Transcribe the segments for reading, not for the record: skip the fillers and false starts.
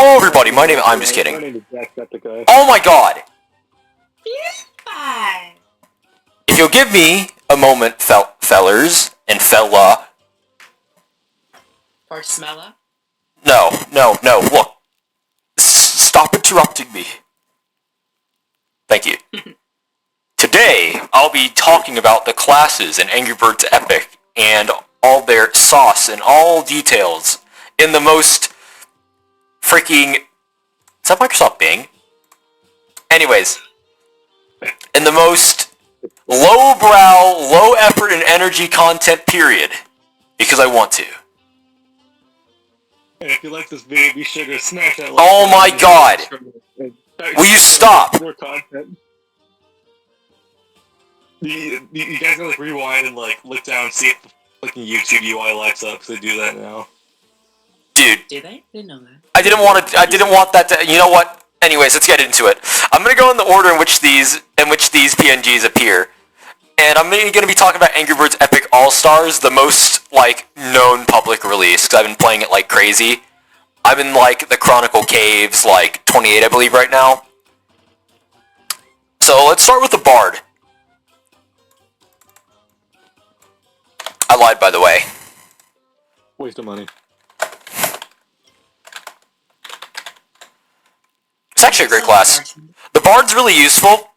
Hello everybody, my name- I'm just kidding. My name is Jacksepticeye. Oh my god! Fine. If you'll give me a moment, fellers, and fella. Or smella. No, look. Stop interrupting me. Thank you. Today, I'll be talking about the classes in Angry Birds Epic and all their sauce and all details in the most freaking... Is that Microsoft Bing? Anyways, in the most low-brow, low-effort and energy content period. Because I want to. And if you like this video, be sure to smash that like Oh my god! Will you stop? More content. You guys gotta like rewind and like look down and see if the fucking YouTube UI lights up, because they do that now. Dude. Did they? Didn't know that. I didn't want that to, you know what? Anyways, let's get into it. I'm gonna go in the order in which these PNGs appear. And I'm gonna be talking about Angry Birds Epic All-Stars, the most, like, known public release, because I've been playing it like crazy. I'm in, like, the Chronicle Caves, like, 28, I believe, right now. So, let's start with the Bard. I lied, by the way. Waste of money. It's actually a great class. The Bard's really useful.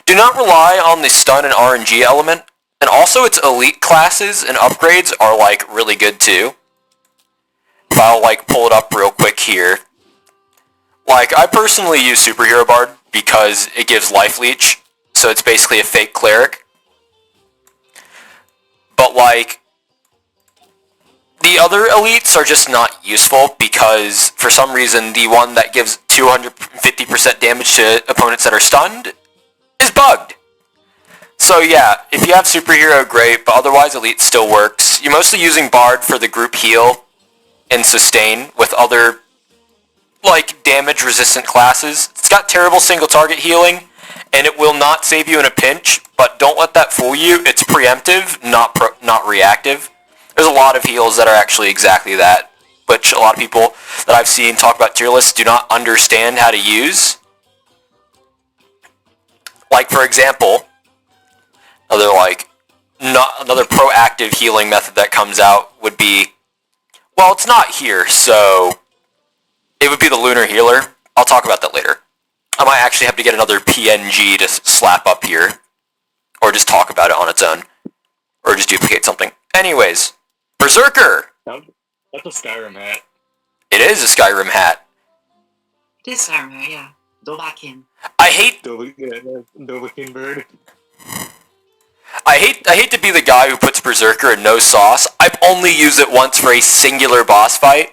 Do not rely on the stun and RNG element, and also its elite classes and upgrades are, like, really good too. If I'll, like, pull it up real quick here. Like, I personally use Superhero Bard because it gives Life Leech, so it's basically a fake cleric. But, like, the other elites are just not useful because, for some reason, the one that gives 250% damage to opponents that are stunned is bugged. So yeah, if you have Superhero, great, but otherwise Elite still works. You're mostly using Bard for the group heal and sustain with other, like, damage-resistant classes. It's got terrible single-target healing, and it will not save you in a pinch, but don't let that fool you. It's preemptive, not reactive. There's a lot of heals that are actually exactly that, which a lot of people that I've seen talk about tier lists do not understand how to use. Like, for example, another proactive healing method that comes out would be, well, it's not here, so it would be the Lunar Healer. I'll talk about that later. I might actually have to get another PNG to slap up here, or just talk about it on its own, or just duplicate something. Anyways, Berserker! That's a Skyrim hat. It is a Skyrim hat. It is Skyrim, yeah. Dovahkiin. I hate Dovahkiin bird. I hate to be the guy who puts Berserker in no sauce. I've only used it once for a singular boss fight.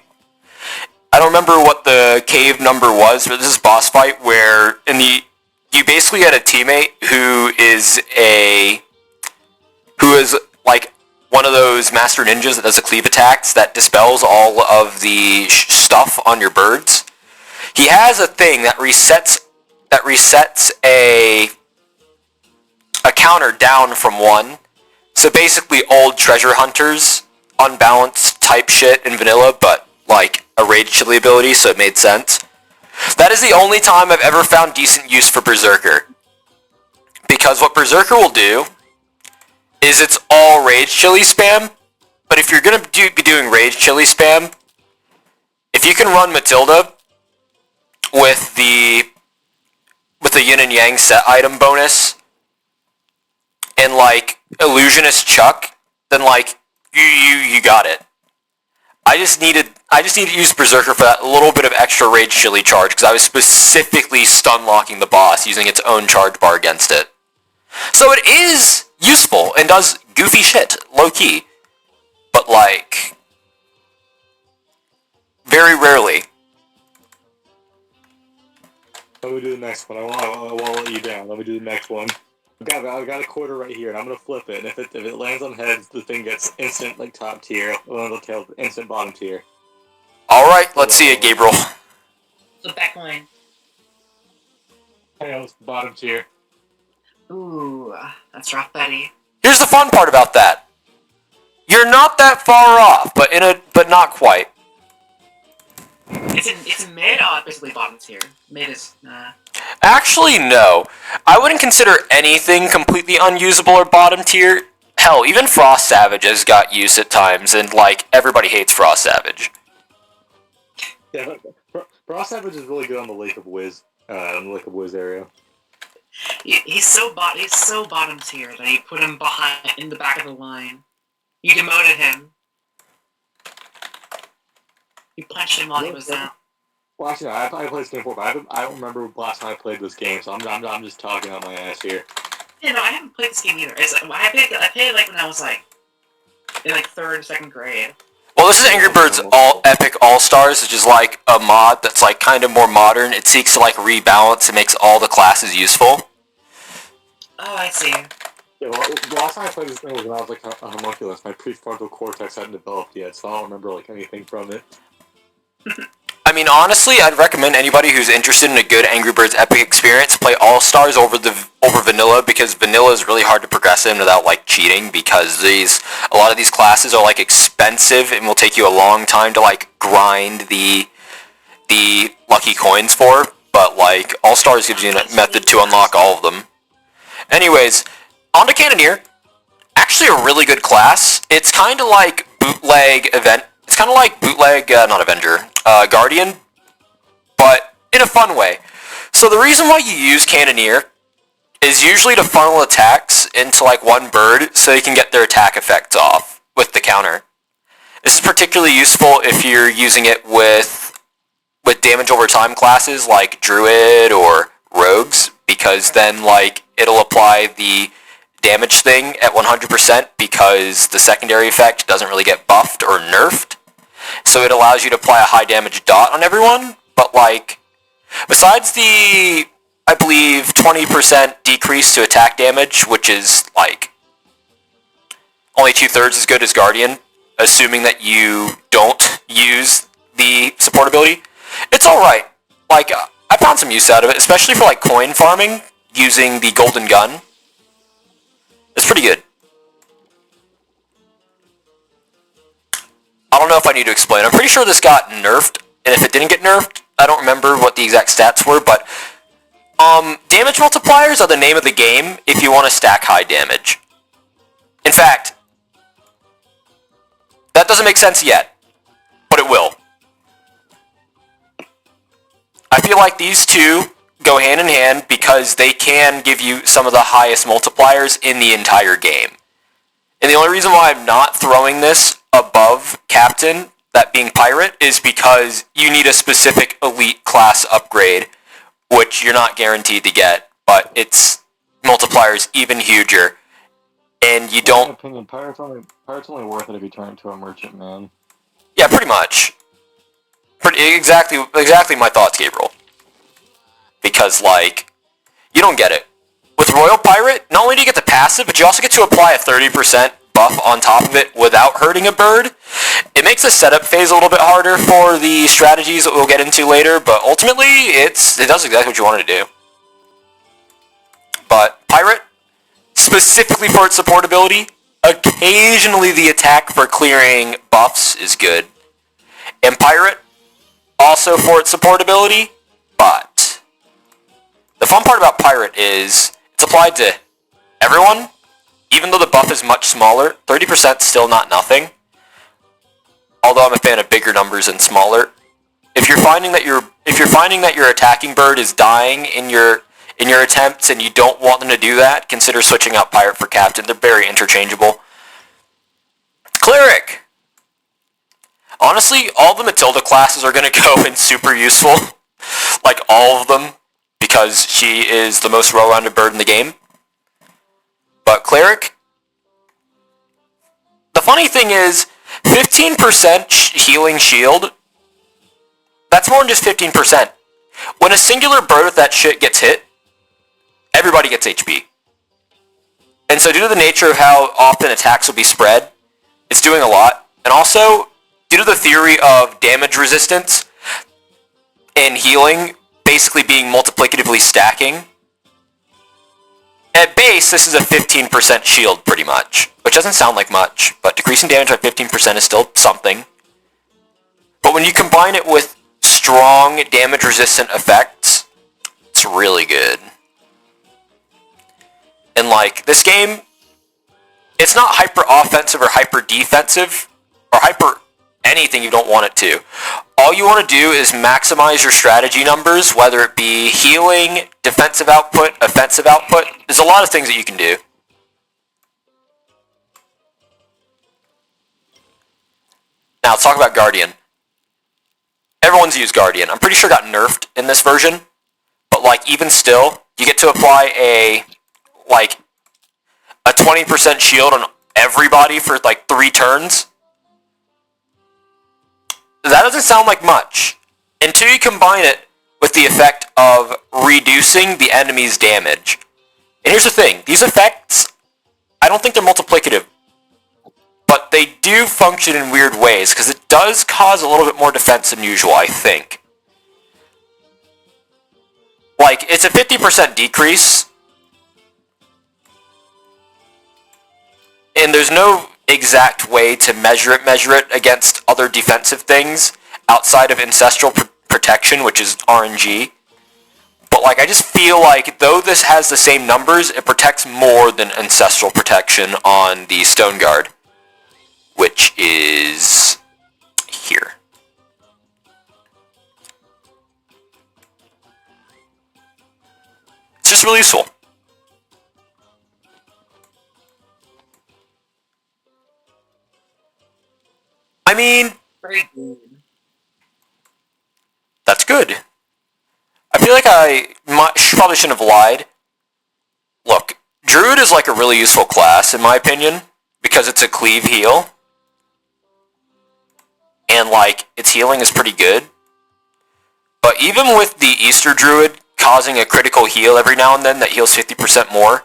I don't remember what the cave number was, but this is a boss fight where you basically had a teammate who is like one of those master ninjas that does the cleave attacks that dispels all of the stuff on your birds. He has a thing that resets a counter down from 1. So basically old treasure hunters, unbalanced type shit in vanilla, but like a rage chili ability, so it made sense. That is the only time I've ever found decent use for Berserker. Because what Berserker will do is it's all rage chili spam, but if you're gonna be doing rage chili spam, if you can run Matilda with the yin and yang set item bonus and like illusionist Chuck, then like you got it. I just needed to use Berserker for that little bit of extra rage chili charge because I was specifically stun locking the boss using its own charge bar against it. So it is useful and does goofy shit, low key, but like very rarely. Let me do the next one. I won't let you down. Let me do the next one. I've got a quarter right here, and I'm gonna flip it. And if it lands on heads, the thing gets instant like top tier. On the tail, instant bottom tier. All right, let's see it, Gabriel. The back line. Tails, bottom tier. Ooh, that's rough, buddy. Here's the fun part about that. You're not that far off, but not quite. It's in mid. Oh, basically bottom tier. Mid is nah. Actually, no. I wouldn't consider anything completely unusable or bottom tier. Hell, even Frost Savage has got use at times, and like everybody hates Frost Savage. Yeah, Frost Savage is really good on the Lake of Wiz, in the Lake of Wiz area. He's so bottom tier that you put him behind in the back of the line. You demoted him. You punched him while he was down. Well, actually, I played this game before, but I don't remember last time I played this game, so I'm just talking on my ass here. Yeah, no, I haven't played this game either. I played like when I was like in like 3rd or 2nd grade. Well, this is Angry Birds Epic All-Stars, which is like a mod that's like kind of more modern. It seeks to like rebalance and makes all the classes useful. Oh, I see. Yeah, well, the last time I played this thing was when I was like a homunculus. My prefrontal cortex hadn't developed yet, so I don't remember like anything from it. I mean, honestly, I'd recommend anybody who's interested in a good Angry Birds Epic experience play All-Stars over Vanilla, because Vanilla is really hard to progress in without like cheating, because a lot of these classes are like expensive and will take you a long time to like grind the lucky coins for. But like All-Stars gives you a method to unlock all of them. Anyways, on to Cannoneer. Actually, a really good class. It's kind of like bootleg event. It's kind of like bootleg, not Avenger, Guardian, but in a fun way. So the reason why you use Cannoneer is usually to funnel attacks into like one bird so you can get their attack effects off with the counter. This is particularly useful if you're using it with damage over time classes like Druid or Rogues, because then like it'll apply the damage thing at 100% because the secondary effect doesn't really get buffed or nerfed. So it allows you to apply a high damage dot on everyone, but like, besides the, I believe, 20% decrease to attack damage, which is like only 2/3 as good as Guardian, assuming that you don't use the support ability, it's alright. Like, I found some use out of it, especially for like coin farming using the golden gun. It's pretty good. I don't know if I need to explain. I'm pretty sure this got nerfed, and if it didn't get nerfed, I don't remember what the exact stats were, but damage multipliers are the name of the game if you want to stack high damage. In fact, that doesn't make sense yet, but it will. I feel like these two go hand in hand because they can give you some of the highest multipliers in the entire game. And the only reason why I'm not throwing this above Captain, that being Pirate, is because you need a specific elite class upgrade, which you're not guaranteed to get, but its multipliers even huger. And you don't... In my opinion, Pirate's only worth it if you turn into a merchant, man. Yeah, pretty much. Exactly my thoughts, Gabriel. Because, like, you don't get it. With Royal Pirate, not only do you get the passive, but you also get to apply a 30% buff on top of it without hurting a bird. It makes the setup phase a little bit harder for the strategies that we'll get into later, but ultimately, it does exactly what you wanted to do. But Pirate, specifically for its support ability, occasionally the attack for clearing buffs is good. And Pirate, also for its support ability, but the fun part about Pirate is it's applied to everyone. Even though the buff is much smaller, 30% is still not nothing. Although I'm a fan of bigger numbers and smaller. If you're finding that your attacking bird is dying in your attempts and you don't want them to do that, consider switching out Pirate for Captain. They're very interchangeable. Cleric! Honestly, all the Matilda classes are going to go in super useful. Like all of them, because she is the most well-rounded bird in the game. But Cleric, the funny thing is, 15% healing shield, that's more than just 15%. When a singular bird with that shit gets hit, everybody gets HP. And so due to the nature of how often attacks will be spread, it's doing a lot. And also, due to the theory of damage resistance and healing basically being multiplicatively stacking, at base, this is a 15% shield, pretty much. Which doesn't sound like much, but decreasing damage by 15% is still something. But when you combine it with target damage resistant effects. It's really good. And like, this game, it's not hyper offensive or hyper defensive, or hyper anything you don't want it to. All you want to do is maximize your strategy numbers, whether it be healing, defensive output, offensive output. There's a lot of things that you can do. Now let's talk about Guardian. Everyone's used Guardian. I'm pretty sure it got nerfed in this version, but like even still, you get to apply a 20% shield on everybody for like 3 turns. That doesn't sound like much until you combine it with the effect of reducing the enemy's damage. And here's the thing, these effects, I don't think they're multiplicative, but they do function in weird ways, because it does cause a little bit more defense than usual, I think. Like, it's a 50% decrease, and there's no exact way to measure it against other defensive things outside of ancestral protection, which is RNG. But like, I just feel like though this has the same numbers, it protects more than ancestral protection on the Stone Guard, which is here. It's just really useful. I mean, Very good. that's good. I feel like I probably shouldn't have lied. Look, Druid is like a really useful class, in my opinion, because it's a cleave heal. And like, its healing is pretty good. But even with the Easter Druid causing a critical heal every now and then that heals 50% more,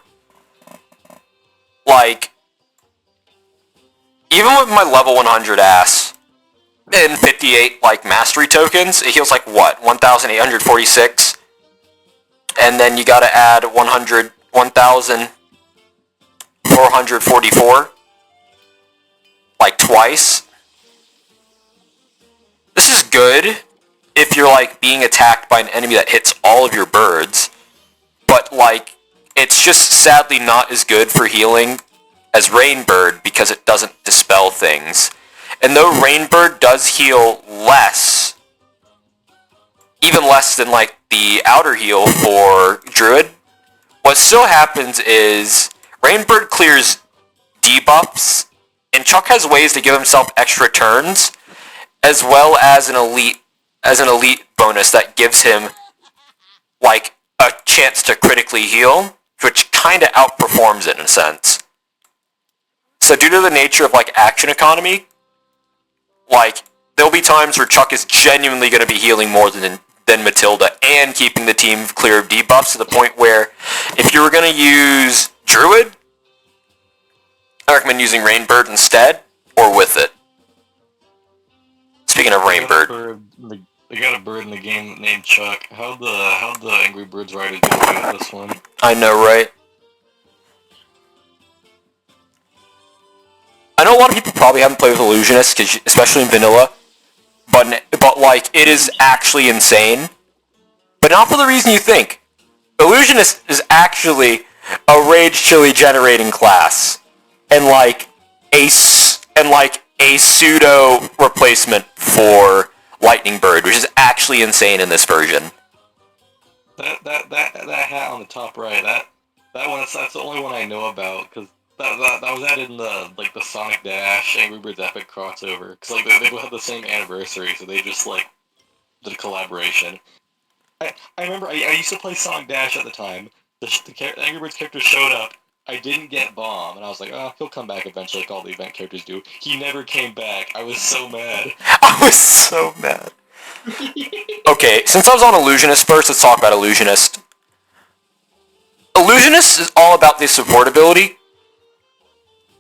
like, even with my level 100 ass and 58 like mastery tokens, it heals like what, 1,846, and then you gotta add 1,444 like twice. This is good if you're like being attacked by an enemy that hits all of your birds, but like, it's just sadly not as good for healing as Rainbird because it doesn't dispel things. And though Rainbird does heal less, even less than like the outer heal for Druid, what still happens is Rainbird clears debuffs, and Chuck has ways to give himself extra turns, as well as an elite bonus that gives him like a chance to critically heal, which kind of outperforms it in a sense. So due to the nature of like action economy, like there'll be times where Chuck is genuinely going to be healing more than Matilda and keeping the team clear of debuffs, to the point where if you were going to use Druid, I recommend using Rainbird instead or with it. Speaking of Rainbird, They got a bird in the game named Chuck. How'd the Angry Birds writer do with this one? I know, right? I know a lot of people probably haven't played with Illusionist, especially in vanilla, but like, it is actually insane. But not for the reason you think. Illusionist is actually a rage chili generating class, and like a pseudo replacement for Lightning Bird, which is actually insane in this version. That hat on the top right, that's the only one I know about, because that was added in the Sonic Dash Angry Birds Epic crossover, because like they both have the same anniversary, so they just like did a collaboration. I remember I used to play Sonic Dash at the time. The Angry Birds character showed up. I didn't get Bomb, and I was like, oh, he'll come back eventually, like all the event characters do. He never came back. I was so mad. I was so mad. Okay, since I was on Illusionist first, let's talk about Illusionist. Illusionist is all about the support ability,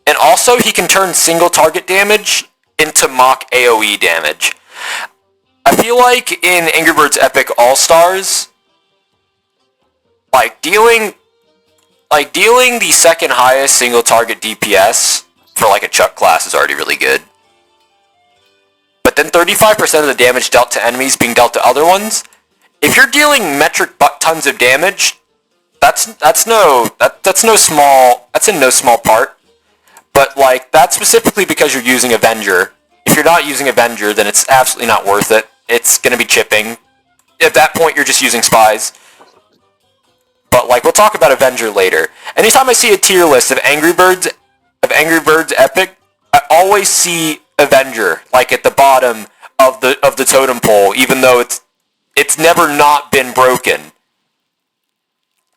and also he can turn single target damage into mock AoE damage. I feel like in Angry Birds Epic All-Stars, dealing the second highest single target DPS for like a Chuck class is already really good. But but then 35% of the damage dealt to enemies being dealt to other ones. If you're dealing metric butt tons of damage, that's in no small part. But like that's specifically because you're using Avenger. If you're not using Avenger, then it's absolutely not worth it. It's gonna be chipping. At that point, you're just using spies. But like we'll talk about Avenger later. Anytime I see a tier list of Angry Birds Epic, I always see Avenger like at the bottom of the totem pole, even though it's never not been broken.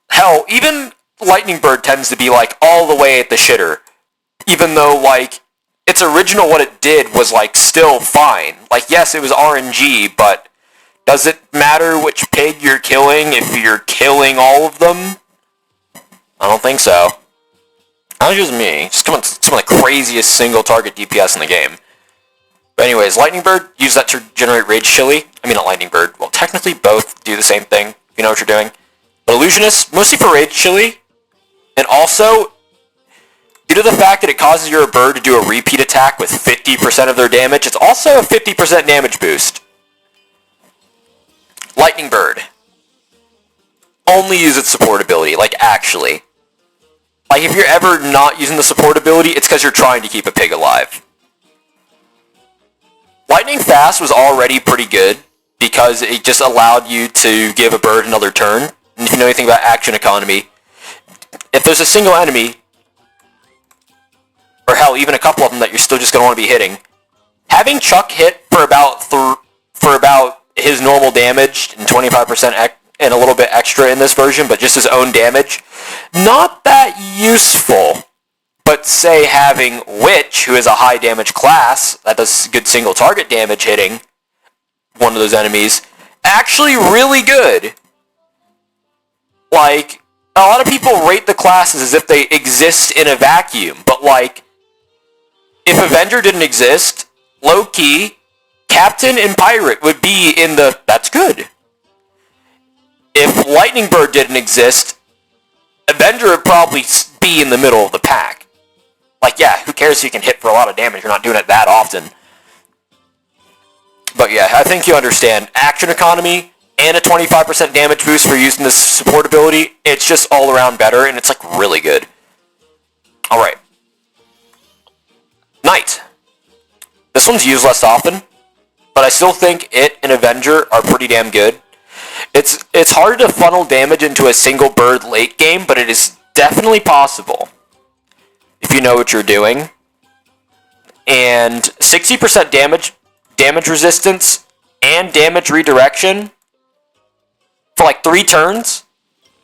Hell, even Lightning Bird tends to be like all the way at the shitter, even though like its original what it did was like still fine. Like yes, it was RNG, but does it matter which pig you're killing if you're killing all of them? I don't think so. Not just me. Just some of the craziest single target DPS in the game. But anyways, Lightning Bird, use that to generate Rage Chili. I mean not Lightning Bird. Well, technically both do the same thing, if you know what you're doing. But Illusionist, mostly for Rage Chili. And also, due to the fact that it causes your bird to do a repeat attack with 50% of their damage, it's also a 50% damage boost. Lightning Bird. Only use its support ability, like actually. Like if you're ever not using the support ability, it's because you're trying to keep a pig alive. Lightning Fast was already pretty good because it just allowed you to give a bird another turn. And if you know anything about action economy, if there's a single enemy, or hell, even a couple of them that you're still just going to want to be hitting, having Chuck hit for about his normal damage and 25% and a little bit extra in this version, but just his own damage, not that useful. But say having Witch, who is a high damage class, that does good single target damage hitting one of those enemies, actually really good. Like, a lot of people rate the classes as if they exist in a vacuum, but like, if Avenger didn't exist, low-key, Captain and Pirate would be in the that's good. If Lightning Bird didn't exist, Avenger would probably be in the middle of the pack. Like, yeah, who cares if you can hit for a lot of damage? You're not doing it that often. But yeah, I think you understand. Action economy and a 25% damage boost for using this support ability, it's just all around better, and it's like really good. Alright. Knight. This one's used less often, but I still think it and Avenger are pretty damn good. It's hard to funnel damage into a single bird late game, but it is definitely possible if you know what you're doing. And 60% damage resistance and damage redirection for like 3 turns.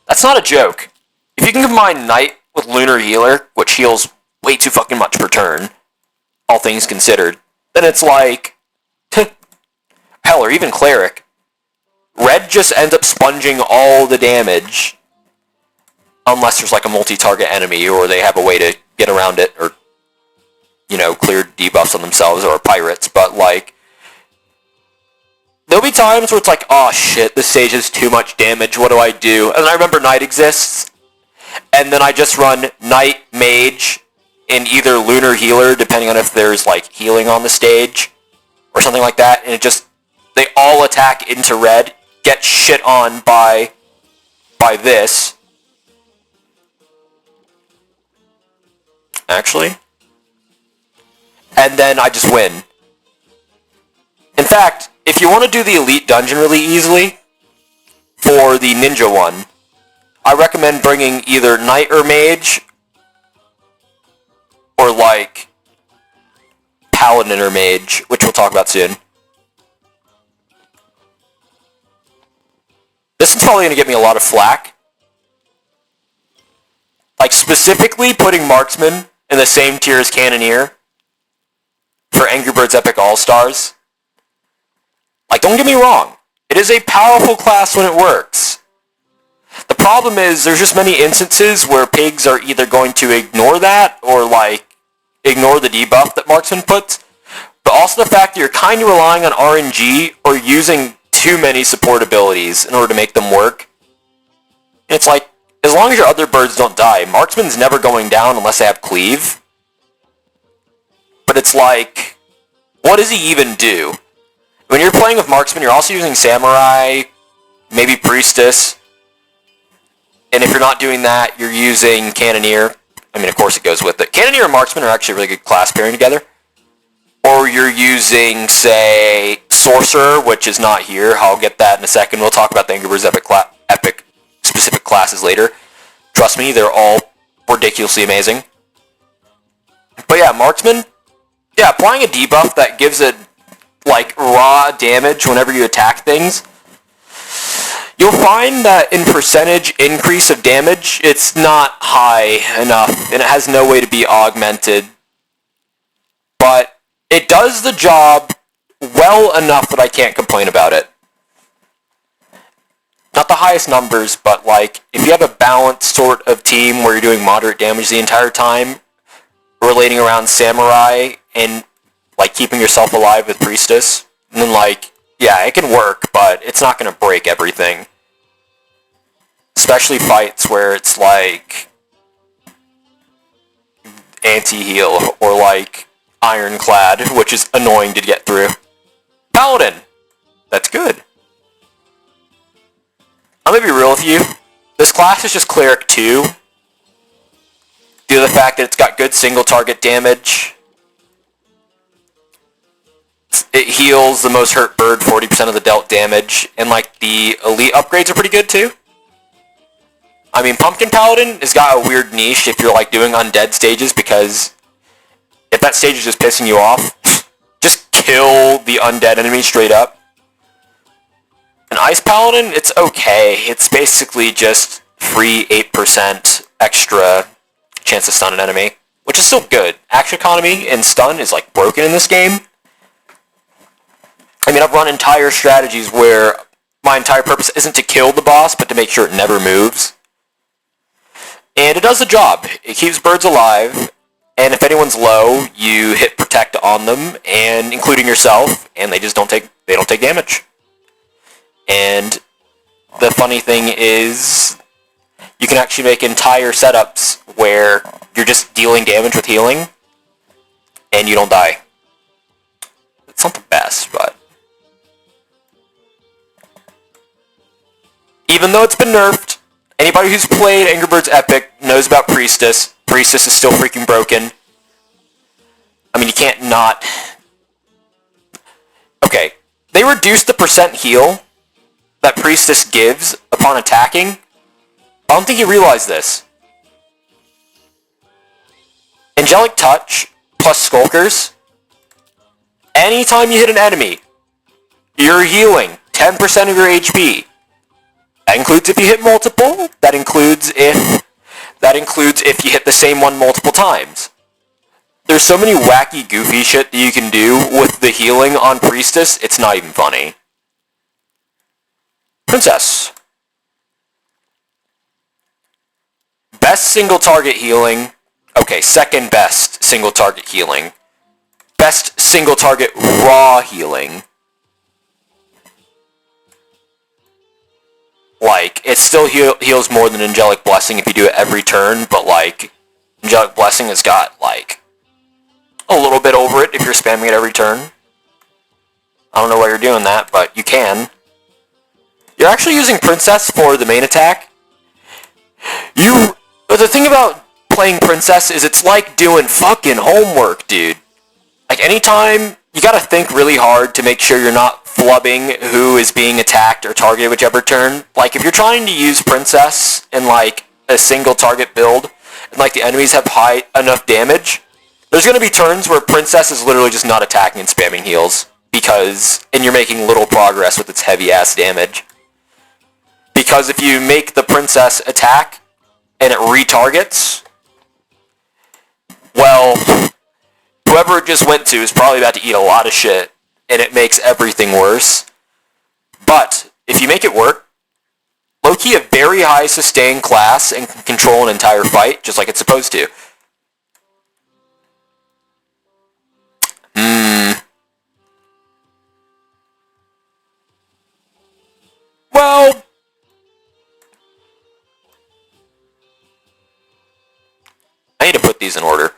That's not a joke. If you can combine Knight with Lunar Healer, which heals way too fucking much per turn, all things considered, then it's like hell, or even Cleric. Red just ends up sponging all the damage unless there's like a multi-target enemy or they have a way to get around it or, you know, clear debuffs on themselves or pirates. But like, there'll be times where it's like, oh shit, this stage has too much damage, what do I do? And then I remember Knight exists, and then I just run Knight, Mage, and either Lunar Healer, depending on if there's like healing on the stage or something like that, and it just, they all attack into red, get shit on by this. Actually. And then I just win. In fact, if you want to do the Elite Dungeon really easily, for the Ninja one, I recommend bringing either Knight or Mage, or like Paladin or Mage, which we'll talk about soon. This is probably going to get me a lot of flack. Like, specifically putting Marksman in the same tier as Cannoneer for Angry Birds Epic All-Stars. Like, don't get me wrong. It is a powerful class when it works. The problem is, there's just many instances where pigs are either going to ignore that, or, like, ignore the debuff that Marksman puts, but also the fact that you're kind of relying on RNG or using too many support abilities in order to make them work. It's like, as long as your other birds don't die, Marksman's never going down unless they have Cleave. But it's like, what does he even do? When you're playing with marksman, you're also using samurai, maybe priestess. And if you're not doing that, you're using cannoneer. I mean, of course it goes with it. Cannoneer and marksman are actually a really good class pairing together. Or you're using, say, sorcerer, which is not here. I'll get that in a second. We'll talk about the Angry Birds epic specific classes later. Trust me, they're all ridiculously amazing. But yeah, marksman. Yeah, applying a debuff that gives it, like, raw damage whenever you attack things. You'll find that in percentage increase of damage, it's not high enough, and it has no way to be augmented. But it does the job well enough that I can't complain about it. Not the highest numbers, but like, if you have a balanced sort of team where you're doing moderate damage the entire time, relating around samurai, and like keeping yourself alive with priestess, and then like, yeah, it can work, but it's not going to break everything. Especially fights where it's like anti-heal or like ironclad, which is annoying to get through. Paladin! That's good. I'm gonna be real with you. This class is just Cleric 2. Due to the fact that it's got good single target damage. It heals the most hurt bird 40% of the dealt damage. And like the elite upgrades are pretty good too. I mean, Pumpkin Paladin has got a weird niche if you're like doing undead stages, because if that stage is just pissing you off, just kill the undead enemy straight up. An Ice Paladin, it's okay. It's basically just free 8% extra chance to stun an enemy, which is still good. Action economy and stun is like broken in this game. I mean, I've run entire strategies where my entire purpose isn't to kill the boss, but to make sure it never moves. And it does the job. It keeps birds alive, and if anyone's low, you hit protect on them, and including yourself, and they just don't take damage. And the funny thing is, you can actually make entire setups where you're just dealing damage with healing, and you don't die. It's not the best, but even though it's been nerfed, anybody who's played Angry Birds Epic knows about Priestess. Priestess is still freaking broken. I mean, you can't not... Okay, they reduced the percent heal that Priestess gives upon attacking. I don't think you realize this. Angelic Touch plus Skulkers. Anytime you hit an enemy, you're healing 10% of your HP. That includes if you hit multiple. That includes if you hit the same one multiple times. There's so many wacky, goofy shit that you can do with the healing on Priestess, it's not even funny. Princess. Best single target healing. Okay, second best single target healing. Best single target raw healing. Like, it still heals more than Angelic Blessing if you do it every turn, but like, Angelic Blessing has got like a little bit over it if you're spamming it every turn. I don't know why you're doing that, but you can. You're actually using Princess for the main attack. The thing about playing Princess is it's like doing fucking homework, dude. Like, anytime, you gotta think really hard to make sure you're not flubbing who is being attacked or targeted whichever turn. Like, if you're trying to use Princess in, like, a single target build, and, like, the enemies have high enough damage, there's gonna be turns where Princess is literally just not attacking and spamming heals, and you're making little progress with its heavy-ass damage. Because if you make the Princess attack, and it retargets, well, whoever it just went to is probably about to eat a lot of shit, and it makes everything worse. But if you make it work, low-key a very high sustained class and can control an entire fight, just like it's supposed to. Well, I need to put these in order.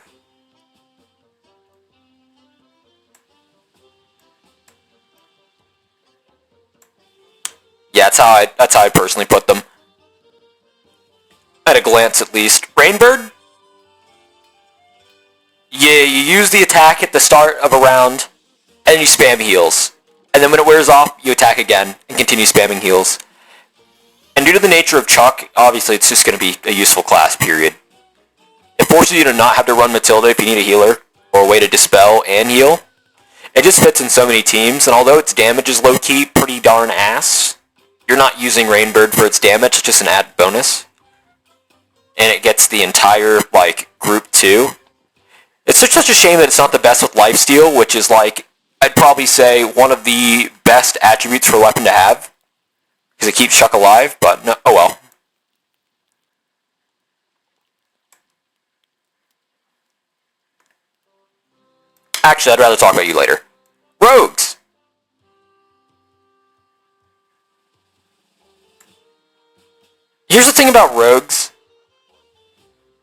That's how I personally put them. At a glance, at least. Rainbird? Yeah, you use the attack at the start of a round, and you spam heals. And then when it wears off, you attack again, and continue spamming heals. And due to the nature of Chuck, obviously it's just going to be a useful class, period. It forces you to not have to run Matilda if you need a healer, or a way to dispel and heal. It just fits in so many teams, and although its damage is low-key pretty darn ass, you're not using Rainbird for its damage, it's just an added bonus. And it gets the entire, like, group too. It's such a shame that it's not the best with lifesteal, which is, like, I'd probably say one of the best attributes for a weapon to have. Because it keeps Chuck alive, but no, oh well. Actually, I'd rather talk about you later. Rogues! Here's the thing about rogues.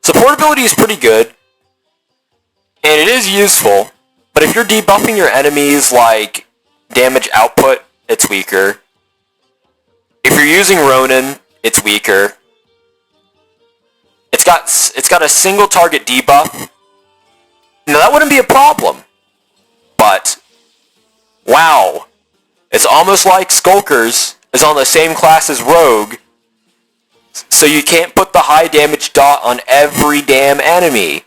Supportability is pretty good, and it is useful, but if you're debuffing your enemies like damage output, it's weaker. If you're using Ronin, it's weaker. It's got a single target debuff. Now that wouldn't be a problem, but wow, it's almost like Skulkers is on the same class as Rogue, so you can't put the high damage dot on every damn enemy,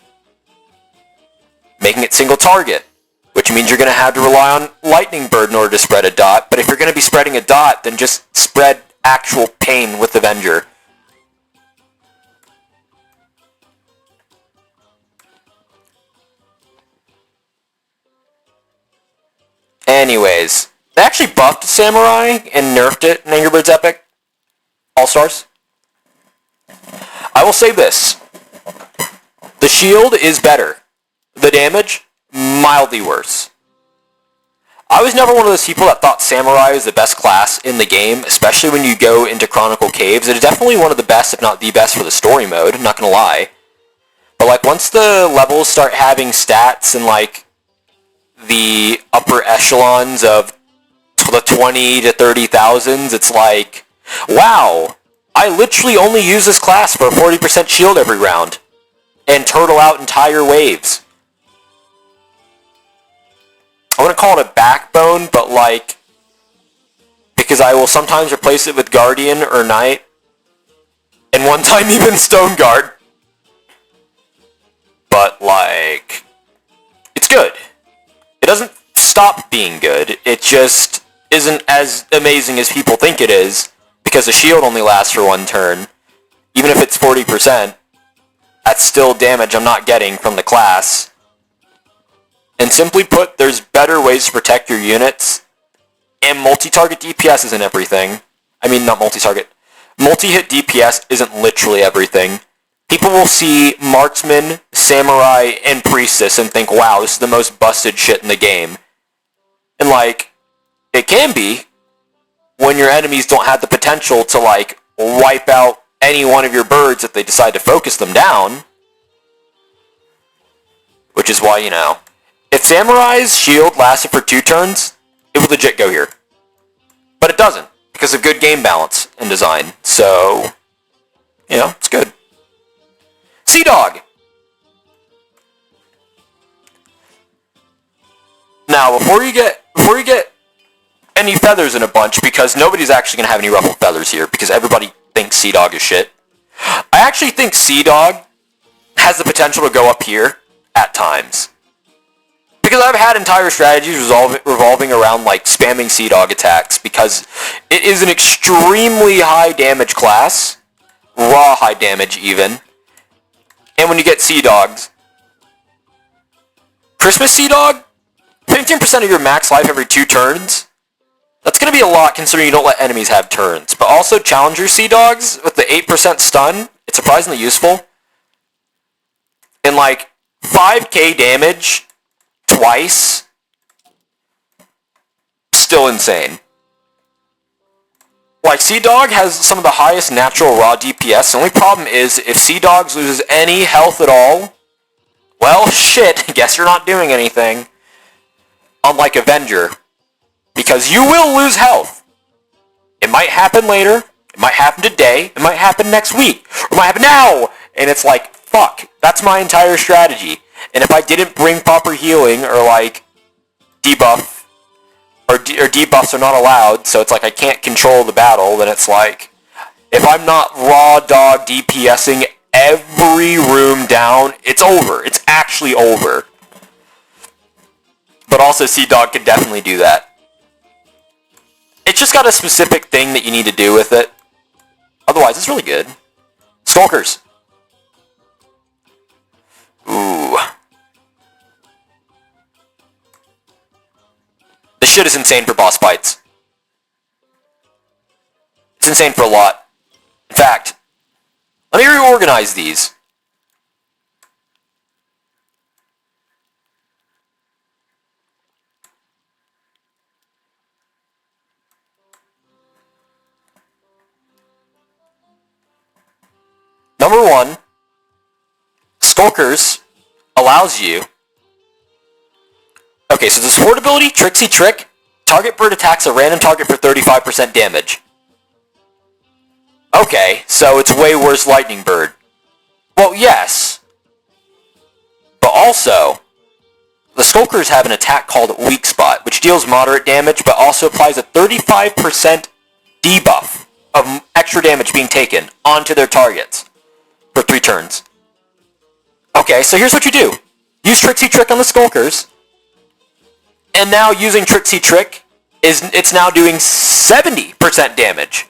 making it single target, which means you're going to have to rely on Lightning Bird in order to spread a dot, but if you're going to be spreading a dot, then just spread actual pain with Avenger. Anyways, they actually buffed Samurai and nerfed it in Angry Birds Epic All-Stars. I will say this. The shield is better. The damage, mildly worse. I was never one of those people that thought Samurai was the best class in the game, especially when you go into Chronicle Caves. It is definitely one of the best, if not the best, for the story mode, I'm not gonna lie. But like, once the levels start having stats in like the upper echelons of the 20 to 30,000s, it's like, wow, I literally only use this class for a 40% shield every round, and turtle out entire waves. I wouldn't call it a backbone, but like, because I will sometimes replace it with Guardian or Knight, and one time even Stone Guard. But like, it's good. It doesn't stop being good, it just isn't as amazing as people think it is, because the shield only lasts for one turn. Even if it's 40%, that's still damage I'm not getting from the class. And simply put, there's better ways to protect your units, and multi-target DPS isn't everything. I mean, not multi-target. Multi-hit DPS isn't literally everything. People will see Marksman, Samurai, and Priestess and think, wow, this is the most busted shit in the game. And like, it can be, when your enemies don't have the potential to like, wipe out any one of your birds if they decide to focus them down. Which is why, you know, if Samurai's shield lasted for 2 turns, it would legit go here. But it doesn't, because of good game balance and design. So, you know, it's good. Sea Dog! Now, before you get any feathers in a bunch, because nobody's actually going to have any ruffled feathers here, because everybody thinks Sea Dog is shit. I actually think Sea Dog has the potential to go up here at times. Because I've had entire strategies revolving around like spamming Sea Dog attacks, because it is an extremely high damage class, raw high damage even, and when you get Sea Dogs, Christmas Sea Dog, 15% of your max life every 2 turns, that's going to be a lot considering you don't let enemies have turns, but also Challenger Sea Dogs with the 8% stun, it's surprisingly useful, and like 5k damage twice, still insane. Like, Sea Dog has some of the highest natural raw DPS. The only problem is, if Sea Dogs loses any health at all, well, shit, guess you're not doing anything. Unlike Avenger, because you will lose health. It might happen later, it might happen today, it might happen next week, or it might happen now! And it's like, fuck, that's my entire strategy. And if I didn't bring proper healing, or like, debuff, or debuffs are not allowed, so it's like I can't control the battle, then it's like, if I'm not raw dog DPSing every room down, it's over. It's actually over. But also Sea-Dog can definitely do that. It's just got a specific thing that you need to do with it. Otherwise, it's really good. Skulkers. Ooh. This shit is insane for boss fights. It's insane for a lot. In fact, let me reorganize these. Number 1, Skulkers allows you... Okay, so the support ability, Tricksy Trick, target bird attacks a random target for 35% damage. Okay, so it's way worse Lightning Bird. Well, yes. But also, the Skulkers have an attack called Weak Spot, which deals moderate damage, but also applies a 35% debuff of extra damage being taken onto their targets for 3 turns. Okay, so here's what you do. Use Tricksy Trick on the Skulkers, and now using Tricksy Trick, it's now doing 70% damage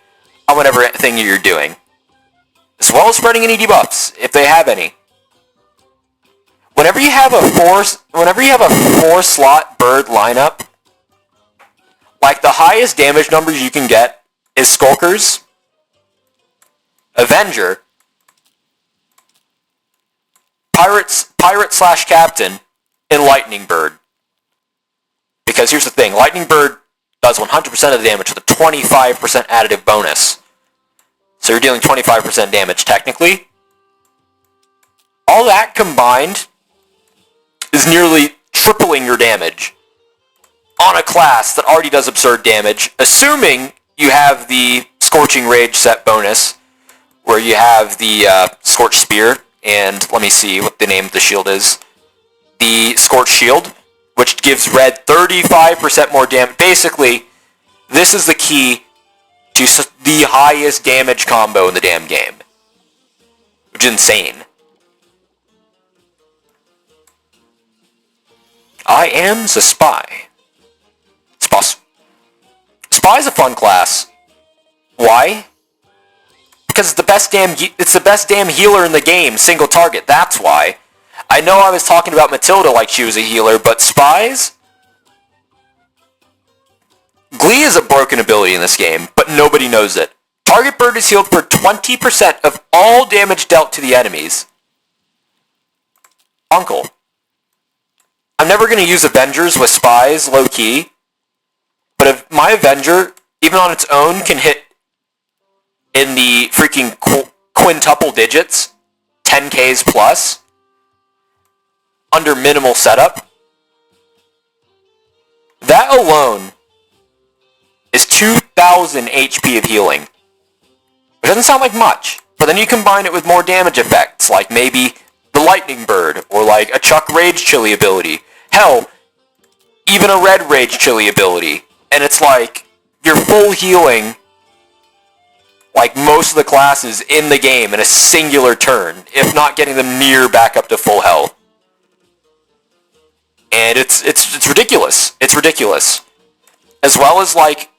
on whatever thing you're doing, as well as spreading any debuffs if they have any. Whenever you have a 4-slot bird lineup, like the highest damage numbers you can get is Skulkers, Avenger, Pirate/Captain, and Lightning Bird. Because here's the thing, Lightning Bird does 100% of the damage with a 25% additive bonus. So you're dealing 25% damage technically. All that combined is nearly tripling your damage on a class that already does absurd damage, assuming you have the Scorching Rage set bonus, where you have the Scorch Spear, and let me see what the name of the shield is. The Scorch Shield, which gives red 35% more damage. Basically, this is the key to the highest damage combo in the damn game, which is insane. I am the Spy. Spy is a fun class. Why? Because it's the best damn healer in the game, single target. That's why. I know I was talking about Matilda like she was a healer, but Spies? Glee is a broken ability in this game, but nobody knows it. Target bird is healed for 20% of all damage dealt to the enemies. Uncle. I'm never going to use Avengers with Spies, low-key, but if my Avenger, even on its own, can hit in the freaking quintuple digits, 10Ks plus, under minimal setup, that alone is 2,000 HP of healing. It doesn't sound like much, but then you combine it with more damage effects, like maybe the Lightning Bird, or like a Chuck Rage Chili ability. Hell, even a Red Rage Chili ability. And it's like, you're full healing like most of the classes in the game in a singular turn, if not getting them near back up to full health. And it's ridiculous. It's ridiculous. As well as, like,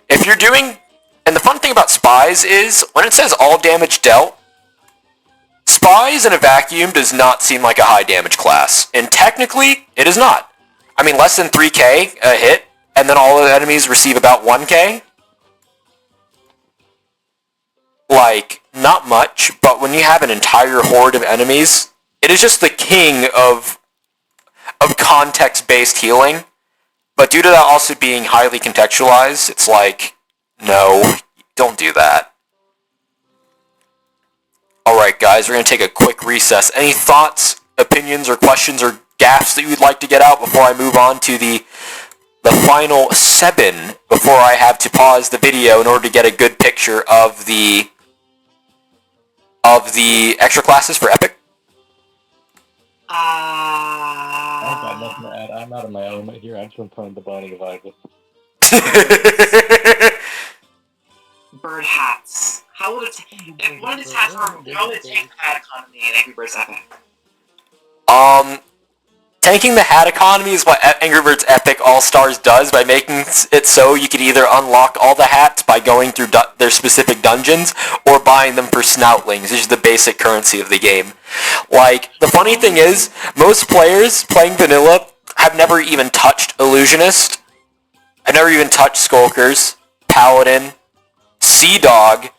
if you're doing... And the fun thing about Spies is, when it says all damage dealt, Spies in a vacuum does not seem like a high damage class. And technically, it is not. I mean, less than 3k a hit, and then all of the enemies receive about 1k. Like, not much, but when you have an entire horde of enemies, it is just the king of context-based healing. But due to that also being highly contextualized, it's like, no, don't do that. Alright guys, we're going to take a quick recess. Any thoughts, opinions, or questions, or gaffes that you would like to get out before I move on to the the final 7 before I have to pause the video in order to get a good picture of the extra classes for Epic. I've got nothing to add. I'm out of my element here. I just want to turn the Binding of Isaac. Bird hats. How would it if one of these hats were how would it take the hat economy in Angry Birds Epic? Tanking the hat economy is what Angry Birds Epic All-Stars does by making it so you could either unlock all the hats by going through their specific dungeons or buying them for snoutlings. This is the basic currency of the game. Like, the funny thing is, most players playing vanilla have never even touched Illusionist. I've never even touched Skulkers, Paladin, Sea Dog.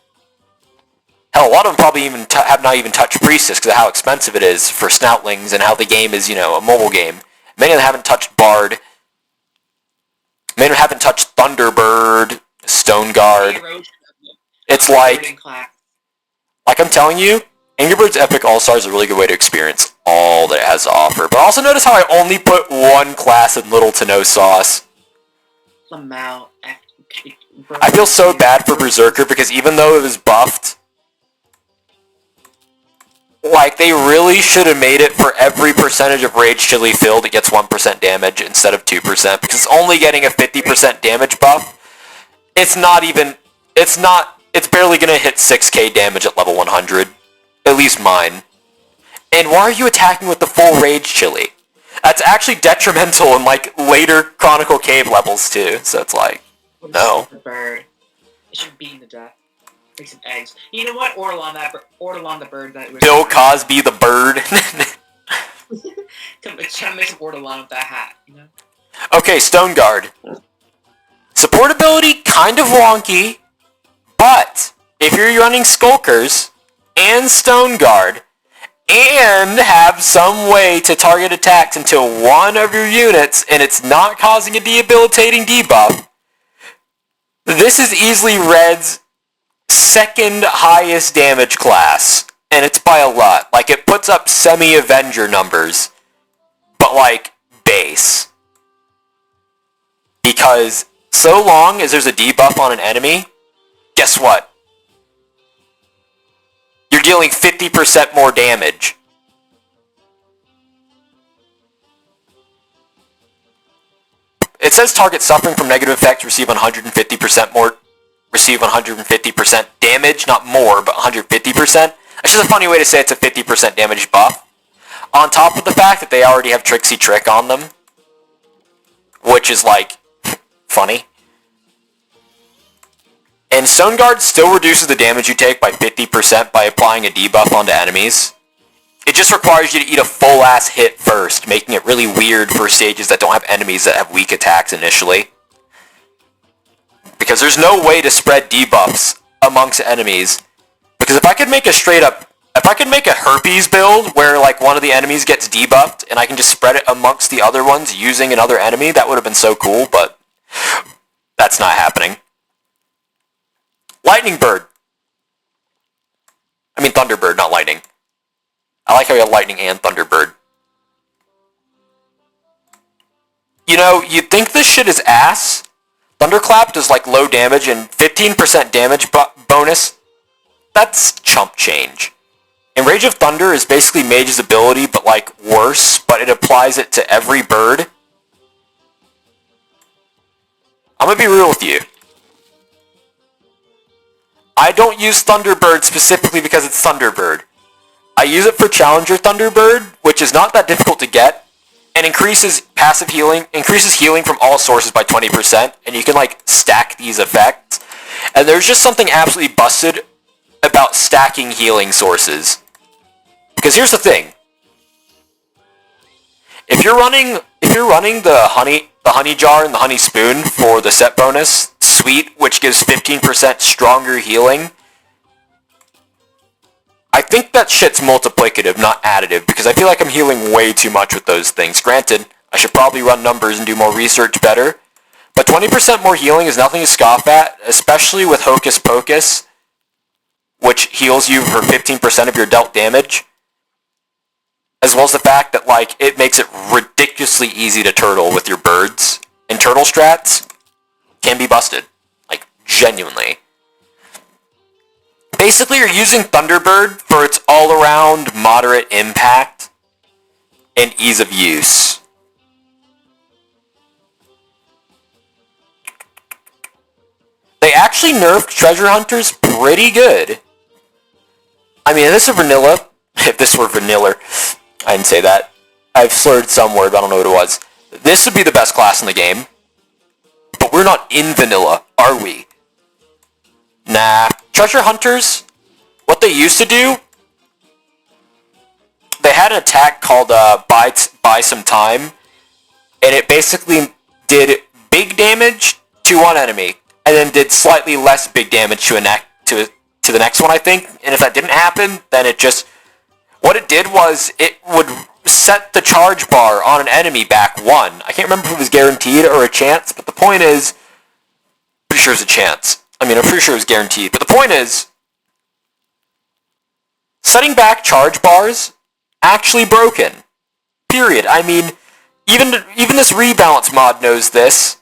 Hell, a lot of them probably even have not even touched Priestess because of how expensive it is for snoutlings and how the game is, you know, a mobile game. Many of them haven't touched Bard. Many of them haven't touched Thunderbird, Stone Guard. It's like I'm telling you, Angry Birds Epic All-Stars is a really good way to experience all that it has to offer. But also notice how I only put one class in little to no sauce. I feel so bad for Berserker because even though it was buffed, like, they really should have made it for every percentage of Rage Chili filled, it gets 1% damage instead of 2%, because it's only getting a 50% damage buff. It's barely gonna hit 6k damage at level 100. At least mine. And why are you attacking with the full Rage Chili? That's actually detrimental in, like, later Chronicle Cave levels, too, so it's like, no. Bird. It should be to death. Make some eggs. You know what? Ortolan the bird that was... Bill Cosby the bird. Trying to make some Ortolan with that hat, you know? Okay, Stone Guard. Supportability, kind of wonky, but if you're running Skulkers and Stone Guard, and have some way to target attacks until one of your units, and it's not causing a debilitating debuff, this is easily Red's second highest damage class, and it's by a lot. Like, it puts up semi-Avenger numbers, but like, base. Because so long as there's a debuff on an enemy, guess what? You're dealing 50% more damage. It says targets suffering from negative effects receive 150% damage, not more, but 150%. It's just a funny way to say it's a 50% damage buff. On top of the fact that they already have Trixie Trick on them, which is like, funny. And Stone Guard still reduces the damage you take by 50% by applying a debuff onto enemies. It just requires you to eat a full-ass hit first, making it really weird for stages that don't have enemies that have weak attacks initially. Because there's no way to spread debuffs amongst enemies. Because if I could make a herpes build where like one of the enemies gets debuffed and I can just spread it amongst the other ones using another enemy, that would have been so cool, but that's not happening. Lightning Bird. I mean Thunderbird, not Lightning. I like how we have Lightning and Thunderbird. You know, you'd think this shit is ass. Thunderclap does like low damage and 15% damage bonus. That's chump change. And Rage of Thunder is basically Mage's ability, but like worse, but it applies it to every bird. I'm gonna be real with you. I don't use Thunderbird specifically because it's Thunderbird. I use it for Challenger Thunderbird, which is not that difficult to get, and increases healing from all sources by 20%, and you can like stack these effects. And there's just something absolutely busted about stacking healing sources. Because here's the thing. If you're running the honey jar and the honey spoon for the set bonus suite, which gives 15% stronger healing, I think that shit's multiplicative, not additive, because I feel like I'm healing way too much with those things. Granted, I should probably run numbers and do more research better, but 20% more healing is nothing to scoff at, especially with Hocus Pocus, which heals you for 15% of your dealt damage, as well as the fact that like it makes it ridiculously easy to turtle with your birds. and turtle strats can be busted. Like, genuinely. Basically, you're using Thunderbird for its all-around moderate impact and ease of use. They actually nerfed treasure hunters pretty good. I mean, if this were vanilla, I didn't say that. I've slurred some word, but I don't know what it was. This would be the best class in the game. But we're not in vanilla, are we? Nah. Treasure hunters, what they used to do, they had an attack called buy some time, and it basically did big damage to one enemy, and then did slightly less big damage to the next one, I think. And if that didn't happen, then it just... What it did was, it would set the charge bar on an enemy back 1. I can't remember if it was guaranteed or a chance, but the point is... Pretty sure it's a chance. I mean, I'm pretty sure it was guaranteed. But the point is... Setting back charge bars... actually broken. Period. I mean, even this rebalance mod knows this.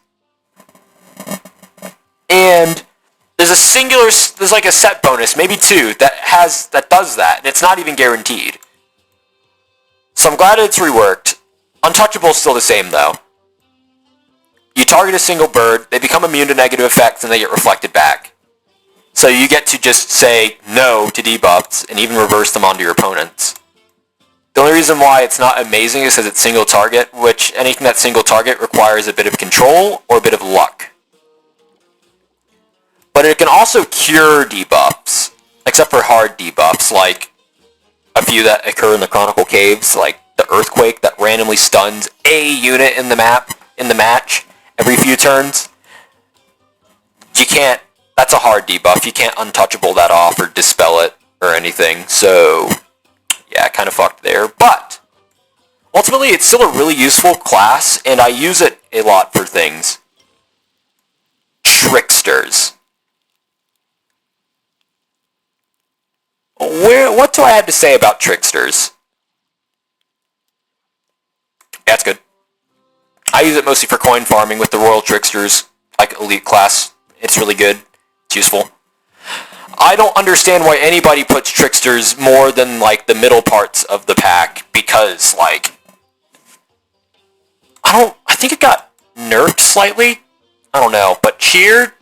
And there's like a set bonus, maybe 2, that does that, and it's not even guaranteed. So I'm glad it's reworked. Untouchable's still the same though. You target a single bird, they become immune to negative effects, and they get reflected back. So you get to just say no to debuffs, and even reverse them onto your opponents. The only reason why it's not amazing is because it's single target, which anything that's single target requires a bit of control or a bit of luck. But it can also cure debuffs, except for hard debuffs, like a few that occur in the Chronicle Caves, like the Earthquake that randomly stuns a unit in the match, every few turns. You can't, that's a hard debuff, you can't untouchable that off or dispel it or anything, so... Yeah, kind of fucked there, but ultimately it's still a really useful class, and I use it a lot for things. Tricksters. What do I have to say about tricksters? Yeah, it's good. I use it mostly for coin farming with the Royal Tricksters, like elite class. It's really good. It's useful. I don't understand why anybody puts tricksters more than, like, the middle parts of the pack, because, like, I think it got nerfed slightly? I don't know, but cheer?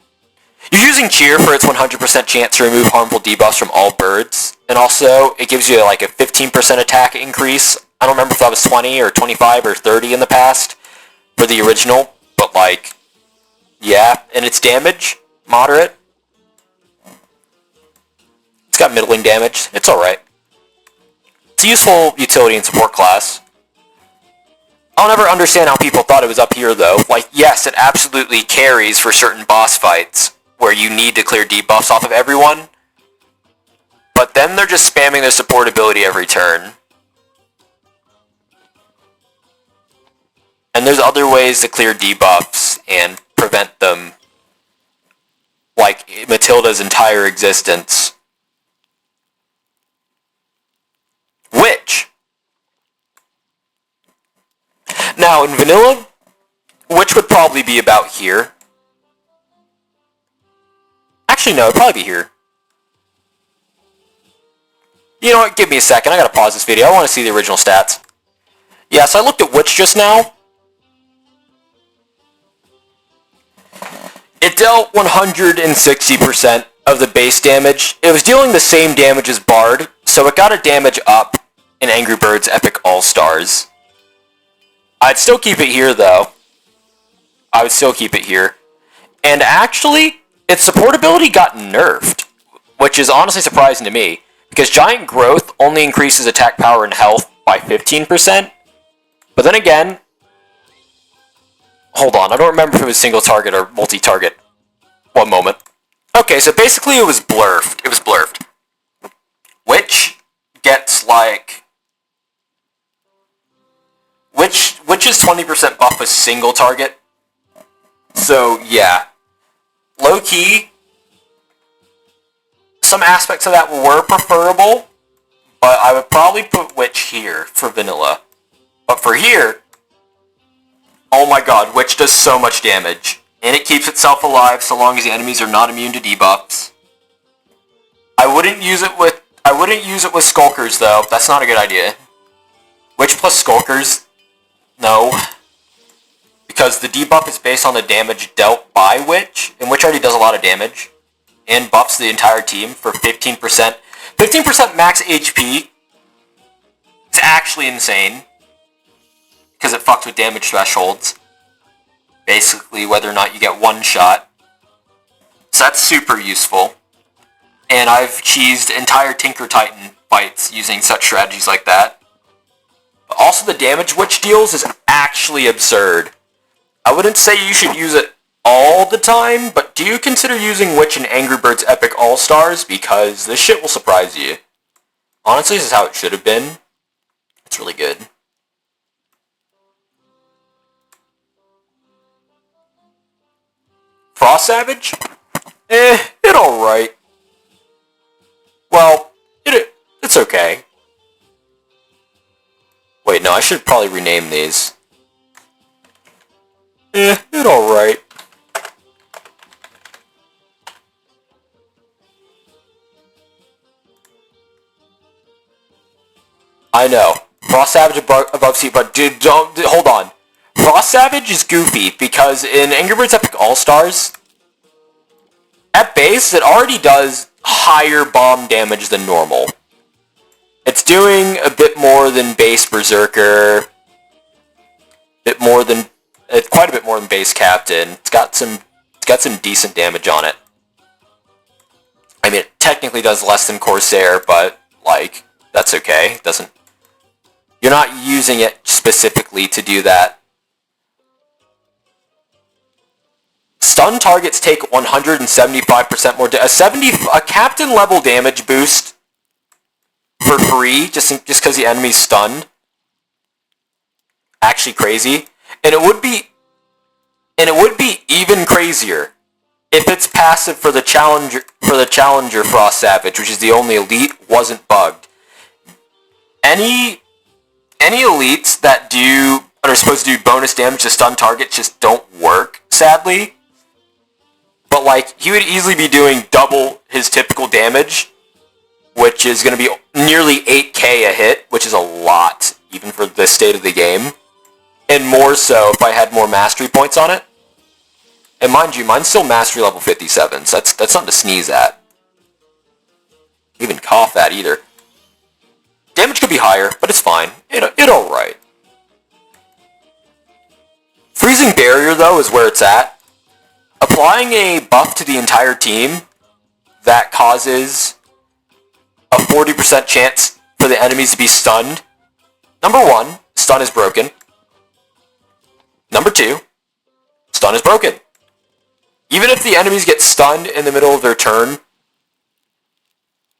You're using cheer for its 100% chance to remove harmful debuffs from all birds, and also, it gives you, like, a 15% attack increase. I don't remember if that was 20 or 25 or 30 in the past for the original, but, like, yeah, and its damage, moderate. It's got middling damage. It's alright. It's a useful utility and support class. I'll never understand how people thought it was up here, though. Like, yes, it absolutely carries for certain boss fights where you need to clear debuffs off of everyone. But then they're just spamming their support ability every turn. And there's other ways to clear debuffs and prevent them. Like Matilda's entire existence. Now, in vanilla, Witch would probably be about here. Actually, no, it'd probably be here. You know what, give me a second, I gotta pause this video, I want to see the original stats. Yeah, so I looked at Witch just now. It dealt 160% of the base damage. It was dealing the same damage as Bard, so it got a damage up in Angry Birds Epic All-Stars. I'd still keep it here, though. I would still keep it here. And actually, its supportability got nerfed, which is honestly surprising to me, because Giant Growth only increases attack power and health by 15%. But then again, hold on, I don't remember if it was single target or multi-target. One moment. Okay, so basically it was blurfed. It was blurfed. Which gets like... Witch's 20% buff was single target. So, yeah. Low-key, some aspects of that were preferable, but I would probably put Witch here for vanilla. But for here, Oh my god, Witch does so much damage. And it keeps itself alive so long as the enemies are not immune to debuffs. I wouldn't use it with Skulkers though. That's not a good idea. Witch plus Skulkers? No. Because the debuff is based on the damage dealt by Witch, and Witch already does a lot of damage. And buffs the entire team for 15%. 15% max HP. It's actually insane. Because it fucks with damage thresholds. Basically, whether or not you get one shot. So that's super useful. And I've cheesed entire Tinker Titan fights using such strategies like that. But also the damage Witch deals is actually absurd. I wouldn't say you should use it all the time, but do you consider using Witch in Angry Birds Epic All-Stars? Because this shit will surprise you. Honestly, this is how it should have been. It's really good. Frost Savage? It alright. Well, it's okay. Wait, no, I should probably rename these. It alright. I know. Frost Savage above sea, but dude, hold on. Frost Savage is goofy because in Angry Birds Epic All-Stars, at base, it already does higher bomb damage than normal. It's doing a bit more than base Berserker, quite a bit more than base Captain. It's got some decent damage on it. I mean, it technically does less than Corsair, but like that's okay. You're not using it specifically to do that. Stun targets take 175% more a captain level damage boost for free just because the enemy's stunned. Actually crazy. And it would be even crazier if its passive for the challenger Frost Savage, which is the only elite, wasn't bugged. Any elites that are supposed to do bonus damage to stun targets just don't work, sadly. But like, he would easily be doing double his typical damage, which is going to be nearly 8k a hit, which is a lot, even for the state of the game. And more so if I had more mastery points on it. And mind you, mine's still mastery level 57, so that's something to sneeze at. Even cough at either. Damage could be higher, but it's fine. It alright. Freezing Barrier, though, is where it's at. Applying a buff to the entire team that causes a 40% chance for the enemies to be stunned. Number 1, stun is broken. Number 2, stun is broken. Even if the enemies get stunned in the middle of their turn,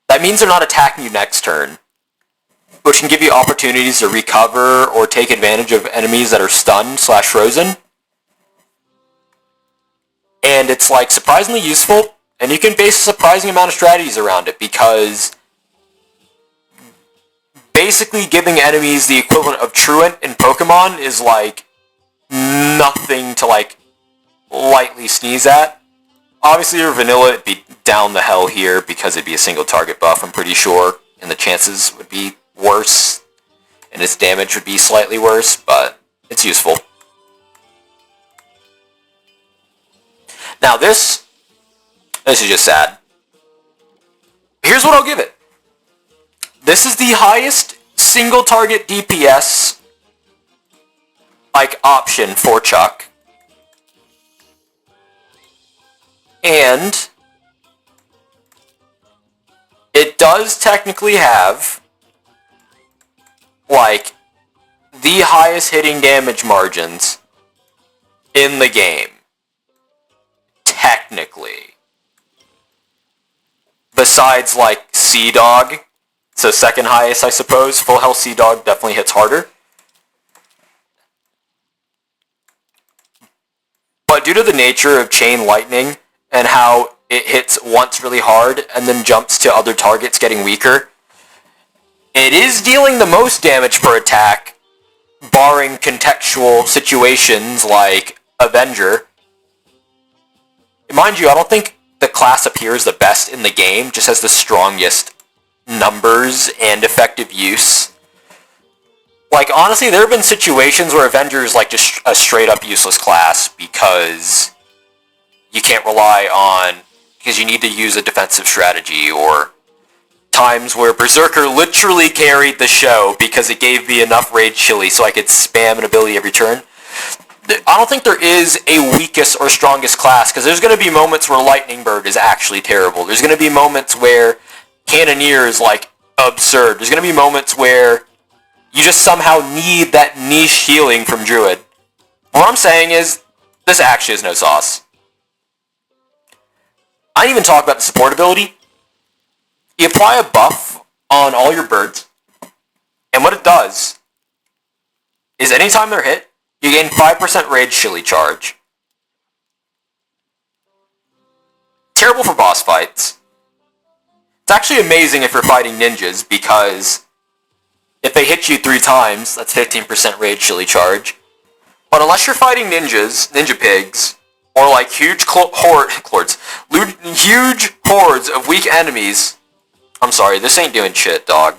that means they're not attacking you next turn, which can give you opportunities to recover or take advantage of enemies that are stunned/frozen. And it's like surprisingly useful, and you can base a surprising amount of strategies around it because basically giving enemies the equivalent of Truant in Pokemon is like nothing to like lightly sneeze at. Obviously, your vanilla, it'd be down the hell here because it'd be a single target buff, I'm pretty sure, and the chances would be worse, and its damage would be slightly worse, but it's useful. Now this is just sad. Here's what I'll give it. This is the highest single target DPS like option for Chuck. And it does technically have like the highest hitting damage margins in the game. Technically. Besides like Sea Dog. So second highest, I suppose. Full health Sea Dog definitely hits harder. But due to the nature of Chain Lightning and how it hits once really hard and then jumps to other targets getting weaker, it is dealing the most damage per attack, barring contextual situations like Avenger. Mind you, I don't think the class up here is the best in the game, just has the strongest numbers and effective use. Like, honestly, there have been situations where Avenger is like just a straight up useless class because you can't rely on, because you need to use a defensive strategy, or times where Berserker literally carried the show because it gave me enough Rage Chili so I could spam an ability every turn. I don't think there is a weakest or strongest class, because there's going to be moments where Lightning Bird is actually terrible. There's going to be moments where Cannoneer is, like, absurd. There's going to be moments where you just somehow need that niche healing from Druid. What I'm saying is, this actually is no sauce. I didn't even talk about the support ability. You apply a buff on all your birds, and what it does is anytime they're hit, you gain 5% Rage Chili charge. Terrible for boss fights. It's actually amazing if you're fighting ninjas, because if they hit you 3 times, that's 15% Rage Chili charge. But unless you're fighting ninjas, ninja pigs, or like huge huge hordes of weak enemies, I'm sorry, this ain't doing shit, dog.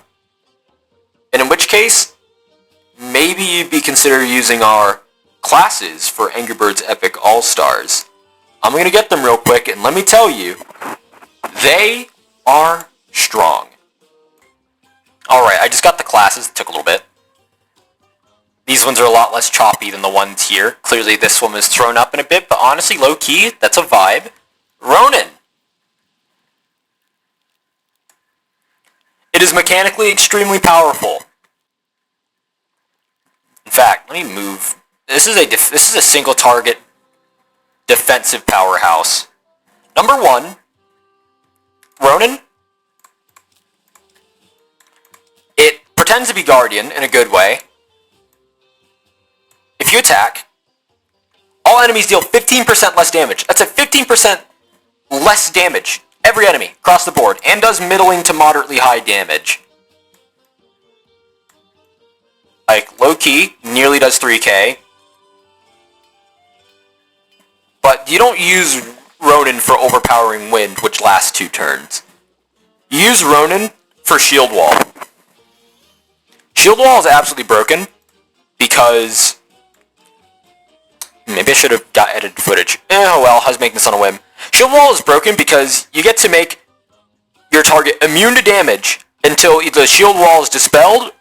And in which case, maybe you'd be considered using our classes for Angry Birds Epic All-Stars. I'm going to get them real quick, and let me tell you, they are strong. Alright, I just got the classes. It took a little bit. These ones are a lot less choppy than the ones here. Clearly this one was thrown up in a bit, but honestly, low-key, that's a vibe. Ronin. It is mechanically extremely powerful. In fact, let me move. This is a single target defensive powerhouse. Number 1, Ronin. It pretends to be Guardian in a good way. If you attack, all enemies deal 15% less damage. That's a 15% less damage. Every enemy, across the board, and does middling to moderately high damage. Like, low-key, nearly does 3k. But you don't use Ronin for overpowering wind, which lasts 2 turns. You use Ronin for Shield Wall. Shield Wall is absolutely broken, because maybe I should have got edited footage. Oh well, I was making this on a whim. Shield Wall is broken because you get to make your target immune to damage until either the Shield Wall is dispelled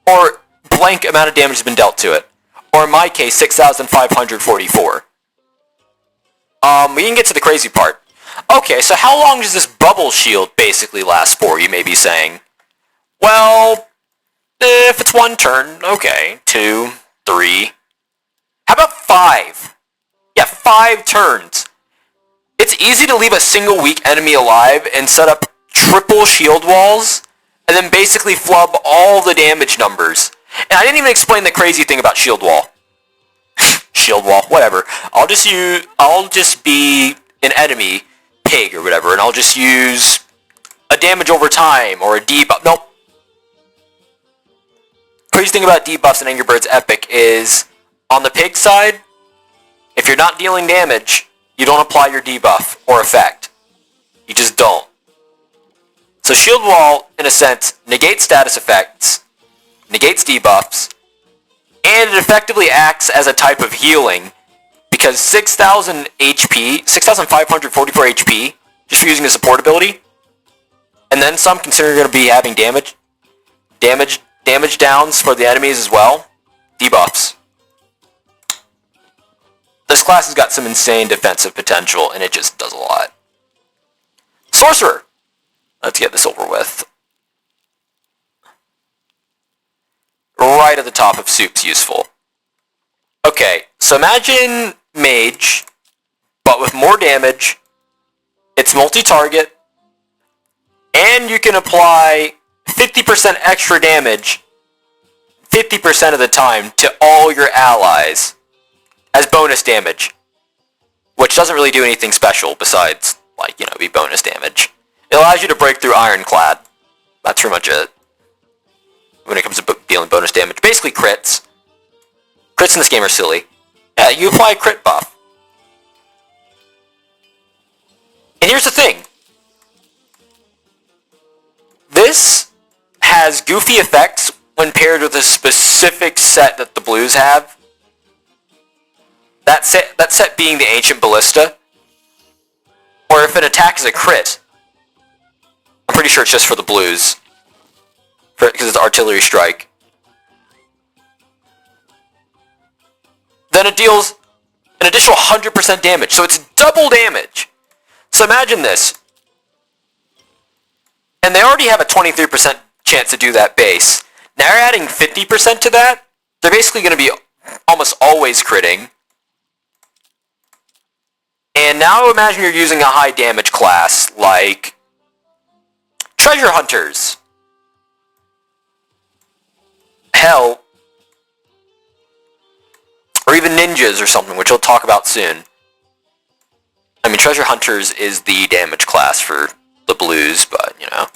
or blank amount of damage has been dealt to it. Or in my case, 6,544. We can get to the crazy part. Okay, so how long does this bubble shield basically last for, you may be saying? Well, if it's 1 turn, okay. 2, 3. How about 5? Yeah, 5 turns. It's easy to leave a single weak enemy alive and set up triple shield walls, and then basically flub all the damage numbers. And I didn't even explain the crazy thing about shield wall. Shield wall, whatever. I'll just be an enemy pig or whatever, and I'll just use a damage over time or a debuff. Nope. Crazy thing about debuffs in Angry Birds Epic is, on the pig side, if you're not dealing damage, you don't apply your debuff or effect. You just don't. So Shield Wall, in a sense, negates status effects, negates debuffs, and it effectively acts as a type of healing, because 6,000 HP, 6,544 HP, just for using the support ability, and then some, considering you're going to be having damage downs for the enemies as well, debuffs. This class has got some insane defensive potential, and it just does a lot. Sorcerer! Let's get this over with. Right at the top of Soup's useful. Okay, so imagine Mage, but with more damage, it's multi-target, and you can apply 50% extra damage 50% of the time to all your allies as bonus damage, which doesn't really do anything special besides, like, you know, be bonus damage. It allows you to break through Ironclad. That's pretty much it. when it comes to dealing bonus damage. Basically crits. Crits in this game are silly. Yeah, you apply a crit buff. And here's the thing. This has goofy effects when paired with a specific set that the blues have. That set being the Ancient Ballista. Or if an attack is a crit, I'm pretty sure it's just for the blues. Because it's Artillery Strike. Then it deals an additional 100% damage, so it's double damage. So imagine this. And they already have a 23% chance to do that base. Now you're adding 50% to that. They're basically going to be almost always critting. And now imagine you're using a high damage class like Treasure Hunters. Hell, or even ninjas or something, which we'll talk about soon. I mean, Treasure Hunters is the damage class for the blues, but, you know.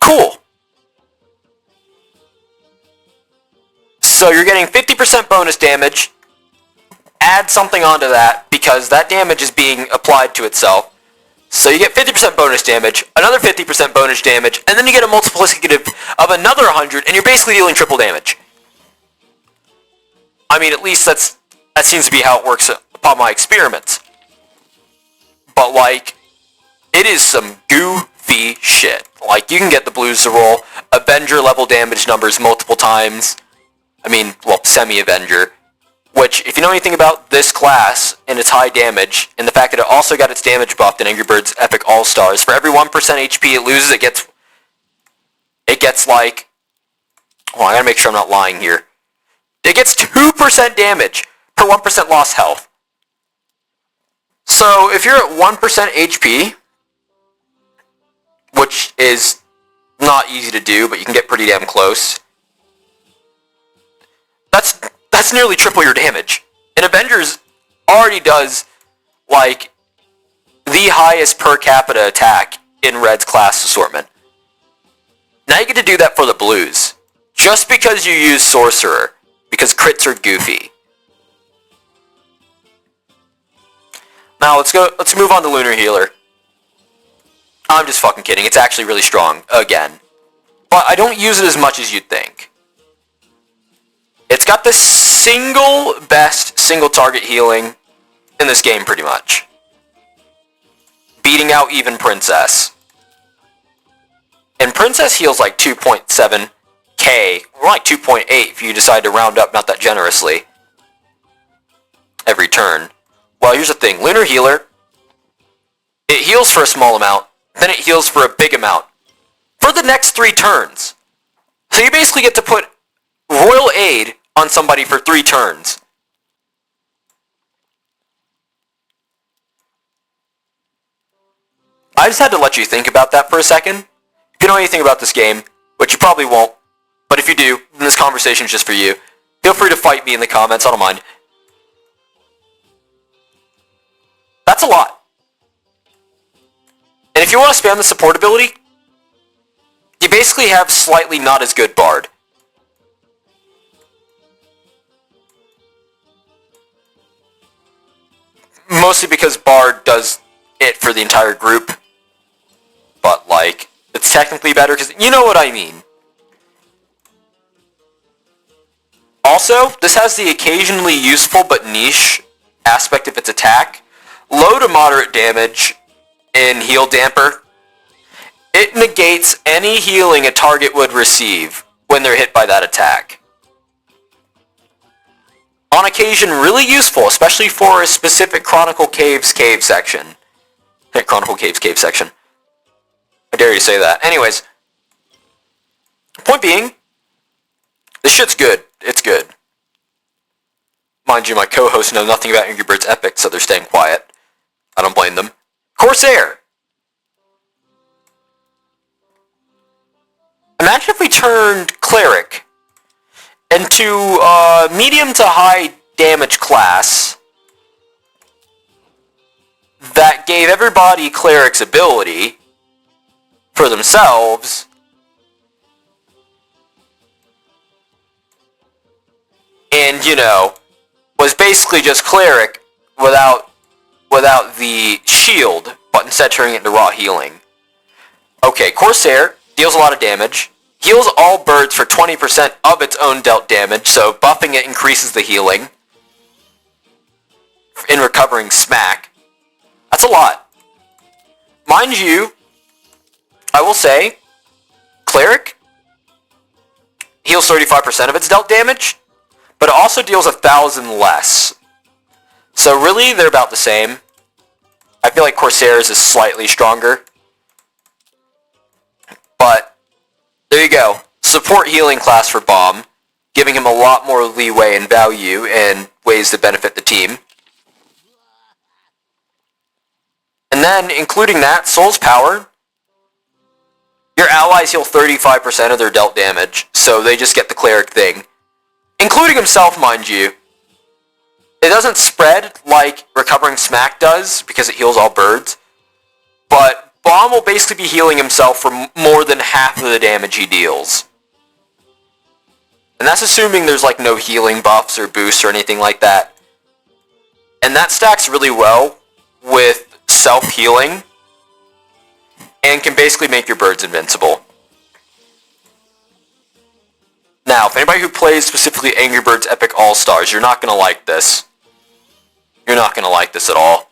Cool. So you're getting 50% bonus damage. Add something onto that, because that damage is being applied to itself. So you get 50% bonus damage, another 50% bonus damage, and then you get a multiplicative of another 100, and you're basically dealing triple damage. I mean, at least that seems to be how it works upon my experiments. But, like, it is some goofy shit. Like, you can get the blues to roll Avenger-level damage numbers multiple times. I mean, well, semi-Avenger. Which, if you know anything about this class and its high damage, and the fact that it also got its damage buffed in Angry Birds Epic All-Stars, for every 1% HP it loses, it gets like... Oh, I gotta make sure I'm not lying here. It gets 2% damage per 1% lost health. So, if you're at 1% HP, which is not easy to do, but you can get pretty damn close, that's nearly triple your damage. And Avengers already does, like, the highest per capita attack in Red's class assortment. Now you get to do that for the blues. Just because you use Sorcerer. Because crits are goofy. Now let's move on to Lunar Healer. I'm just fucking kidding. It's actually really strong. Again. But I don't use it as much as you'd think. It's got the single best single target healing in this game, pretty much. Beating out even Princess. And Princess heals like 2.7k, or like 2.8 if you decide to round up not that generously. Every turn. Well, here's the thing. Lunar Healer, it heals for a small amount, then it heals for a big amount. For the next 3 turns. So you basically get to put Royal Aid on somebody for 3 turns. I just had to let you think about that for a second. If you know anything about this game, which you probably won't, but if you do, then this conversation is just for you. Feel free to fight me in the comments, I don't mind. That's a lot. And if you want to spam the support ability, you basically have slightly not as good Bard. Mostly because Bard does it for the entire group. But, like, it's technically better because you know what I mean. Also, this has the occasionally useful but niche aspect of its attack. Low to moderate damage in Heal Damper. It negates any healing a target would receive when they're hit by that attack. On occasion, really useful, especially for a specific Chronicle Caves cave section. Chronicle Caves cave section. I dare you to say that. Anyways, point being, this shit's good. It's good. Mind you, my co-hosts know nothing about Angry Birds Epic, so they're staying quiet. I don't blame them. Corsair! Imagine if we turned Cleric into a medium to high damage class that gave everybody Cleric's ability for themselves, and, you know, was basically just cleric without the shield, but instead turning it into raw healing. Okay, Corsair deals a lot of damage, heals all birds for 20% of its own dealt damage, so buffing it increases the healing in recovering smack. That's a lot. Mind you, I will say, Cleric heals 35% of its dealt damage, but it also deals 1,000 less. So really, they're about the same. I feel like Corsair's is slightly stronger. But, there you go. Support healing class for Bomb, giving him a lot more leeway and value and ways to benefit the team. And then, including that, Soul's Power. Your allies heal 35% of their dealt damage, so they just get the cleric thing. Including himself, mind you. It doesn't spread like Recovering Smack does, because it heals all birds. But Bomb will basically be healing himself for more than half of the damage he deals. And that's assuming there's like no healing buffs or boosts or anything like that. And that stacks really well with self-healing, and can basically make your birds invincible. Now, if anybody who plays specifically Angry Birds Epic All-Stars, you're not going to like this. You're not going to like this at all.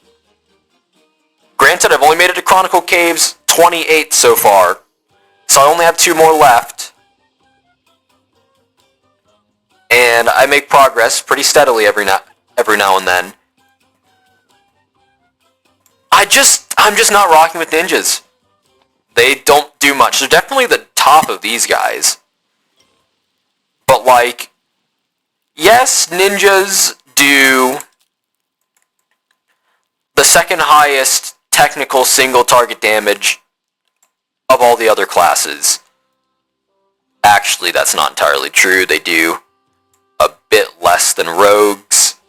Granted, I've only made it to Chronicle Caves 28 so far, so I only have 2 more left. And I make progress pretty steadily every now and then. I'm just not rocking with ninjas. They don't do much. They're definitely the top of these guys. But like, yes, ninjas do the second highest technical single target damage of all the other classes. Actually, that's not entirely true. They do a bit less than rogues,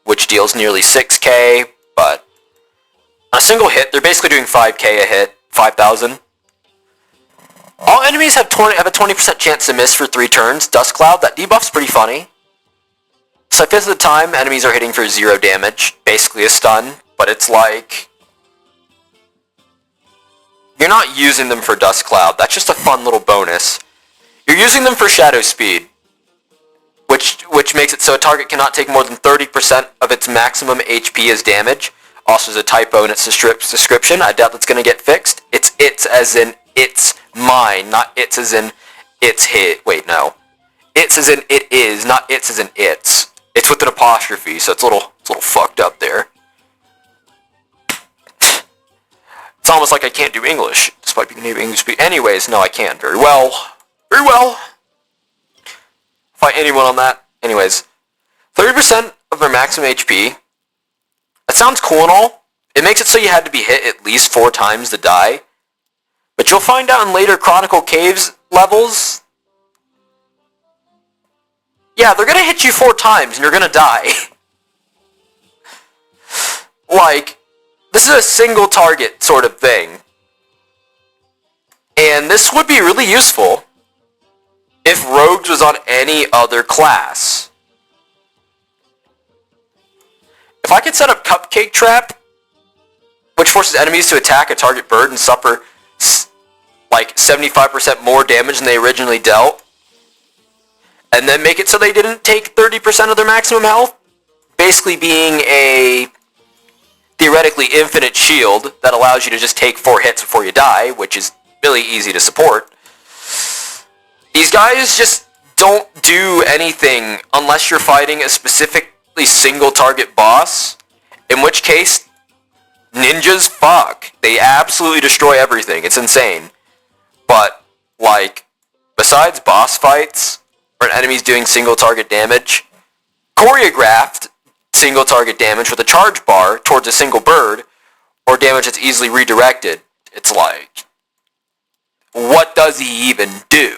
which deals nearly 6k, but on a single hit, they're basically doing 5k a hit, 5,000. All enemies have a 20% chance to miss for 3 turns. Dust Cloud, that debuff's pretty funny. So 5/5 of the time, enemies are hitting for 0 damage, basically a stun, but it's like, you're not using them for Dust Cloud, that's just a fun little bonus. You're using them for Shadow Speed, which makes it so a target cannot take more than 30% of its maximum HP as damage. Also, there's a typo in its description. I doubt that's going to get fixed. It's as in it's mine, not it's as in it's hit. Wait, no. It's as in it is, not it's as in it's. It's with an apostrophe, so it's a little fucked up there. It's almost like I can't do English, despite being native English speaker. Anyways, no, I can very well. Very well. Fight anyone on that. Anyways, 30% of their maximum HP. That sounds cool and all. It makes it so you had to be hit at least 4 times to die. But you'll find out in later Chronicle Caves levels, yeah, they're gonna hit you 4 times and you're gonna die. Like, this is a single target sort of thing. And this would be really useful if Rogues was on any other class. If I could set up Cupcake Trap, which forces enemies to attack a target bird and suffer like 75% more damage than they originally dealt, and then make it so they didn't take 30% of their maximum health, basically being a theoretically infinite shield that allows you to just take 4 hits before you die, which is really easy to support. These guys just don't do anything unless you're fighting a specifically single target boss, in which case ninjas fuck. They absolutely destroy everything. It's insane. But like, besides boss fights where an enemy's doing single target damage, choreographed single target damage with a charge bar towards a single bird, or damage that's easily redirected, it's like, what does he even do?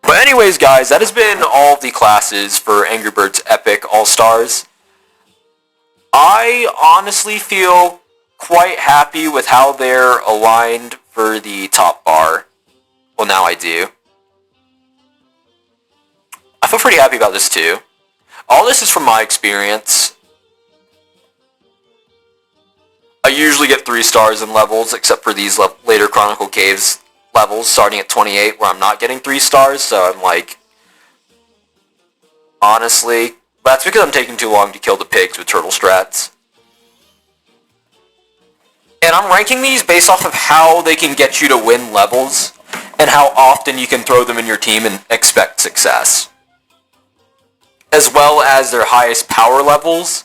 But anyways, guys, that has been all of the classes for Angry Birds Epic All-Stars. I honestly feel quite happy with how they're aligned for the top bar. Well, now I do. I I feel pretty happy about this too. All this is from my experience. I usually get 3 stars in levels, except for these later Chronicle Caves levels starting at 28 where I'm not getting 3 stars, so I'm like... Honestly, that's because I'm taking too long to kill the pigs with turtle strats. And I'm ranking these based off of how they can get you to win levels, and how often you can throw them in your team and expect success. As well as their highest power levels.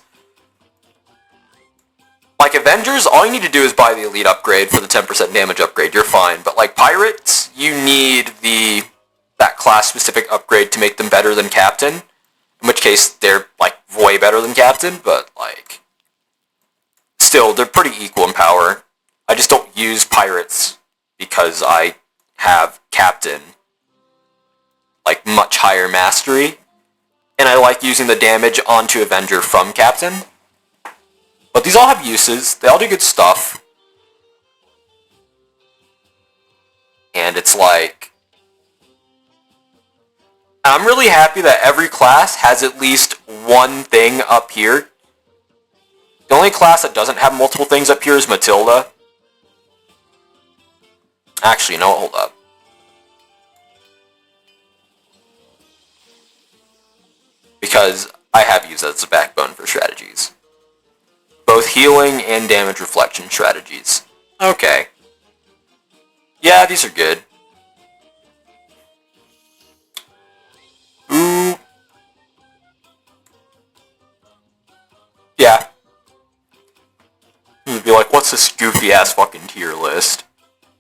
Like Avengers, all you need to do is buy the Elite upgrade for the 10% damage upgrade, you're fine. But like Pirates, you need that class-specific upgrade to make them better than Captain. In which case, they're like way better than Captain, but like... Still, they're pretty equal in power. I just don't use Pirates because I have Captain, like, much higher mastery. And I like using the damage onto Avenger from Captain. But these all have uses. They all do good stuff. And it's like... I'm really happy that every class has at least one thing up here. The only class that doesn't have multiple things up here is Matilda. Actually, no, hold up. Because I have used that as a backbone for strategies. Both healing and damage reflection strategies. Okay. Yeah, these are good. Ooh. Yeah. You'd be like, what's this goofy-ass fucking tier list?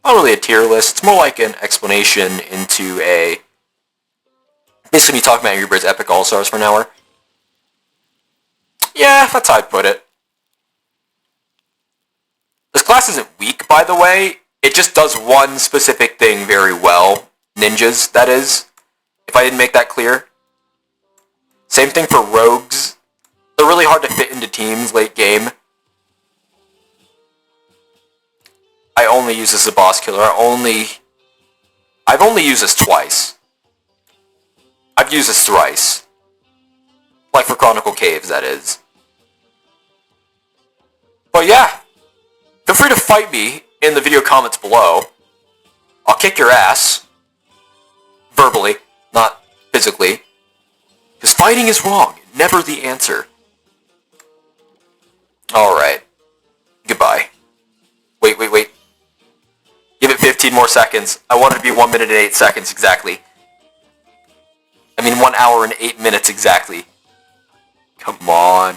Not really a tier list, it's more like an explanation into a... Basically, you talk about Angry Birds Epic All-Stars for an hour. Yeah, that's how I'd put it. This class isn't weak, by the way. It just does one specific thing very well. Ninjas, that is. If I didn't make that clear. Same thing for rogues. They're really hard to fit into teams late game. I only use this as a boss killer. I've only used this twice. I've used this thrice. Like for Chronicle Caves, that is. But yeah. Feel free to fight me in the video comments below. I'll kick your ass. Verbally, not physically. Because fighting is wrong. Never the answer. Alright. Goodbye. Wait. Give it 15 more seconds. I want it to be 1 minute and 8 seconds exactly. I mean 1 hour and 8 minutes exactly. Come on.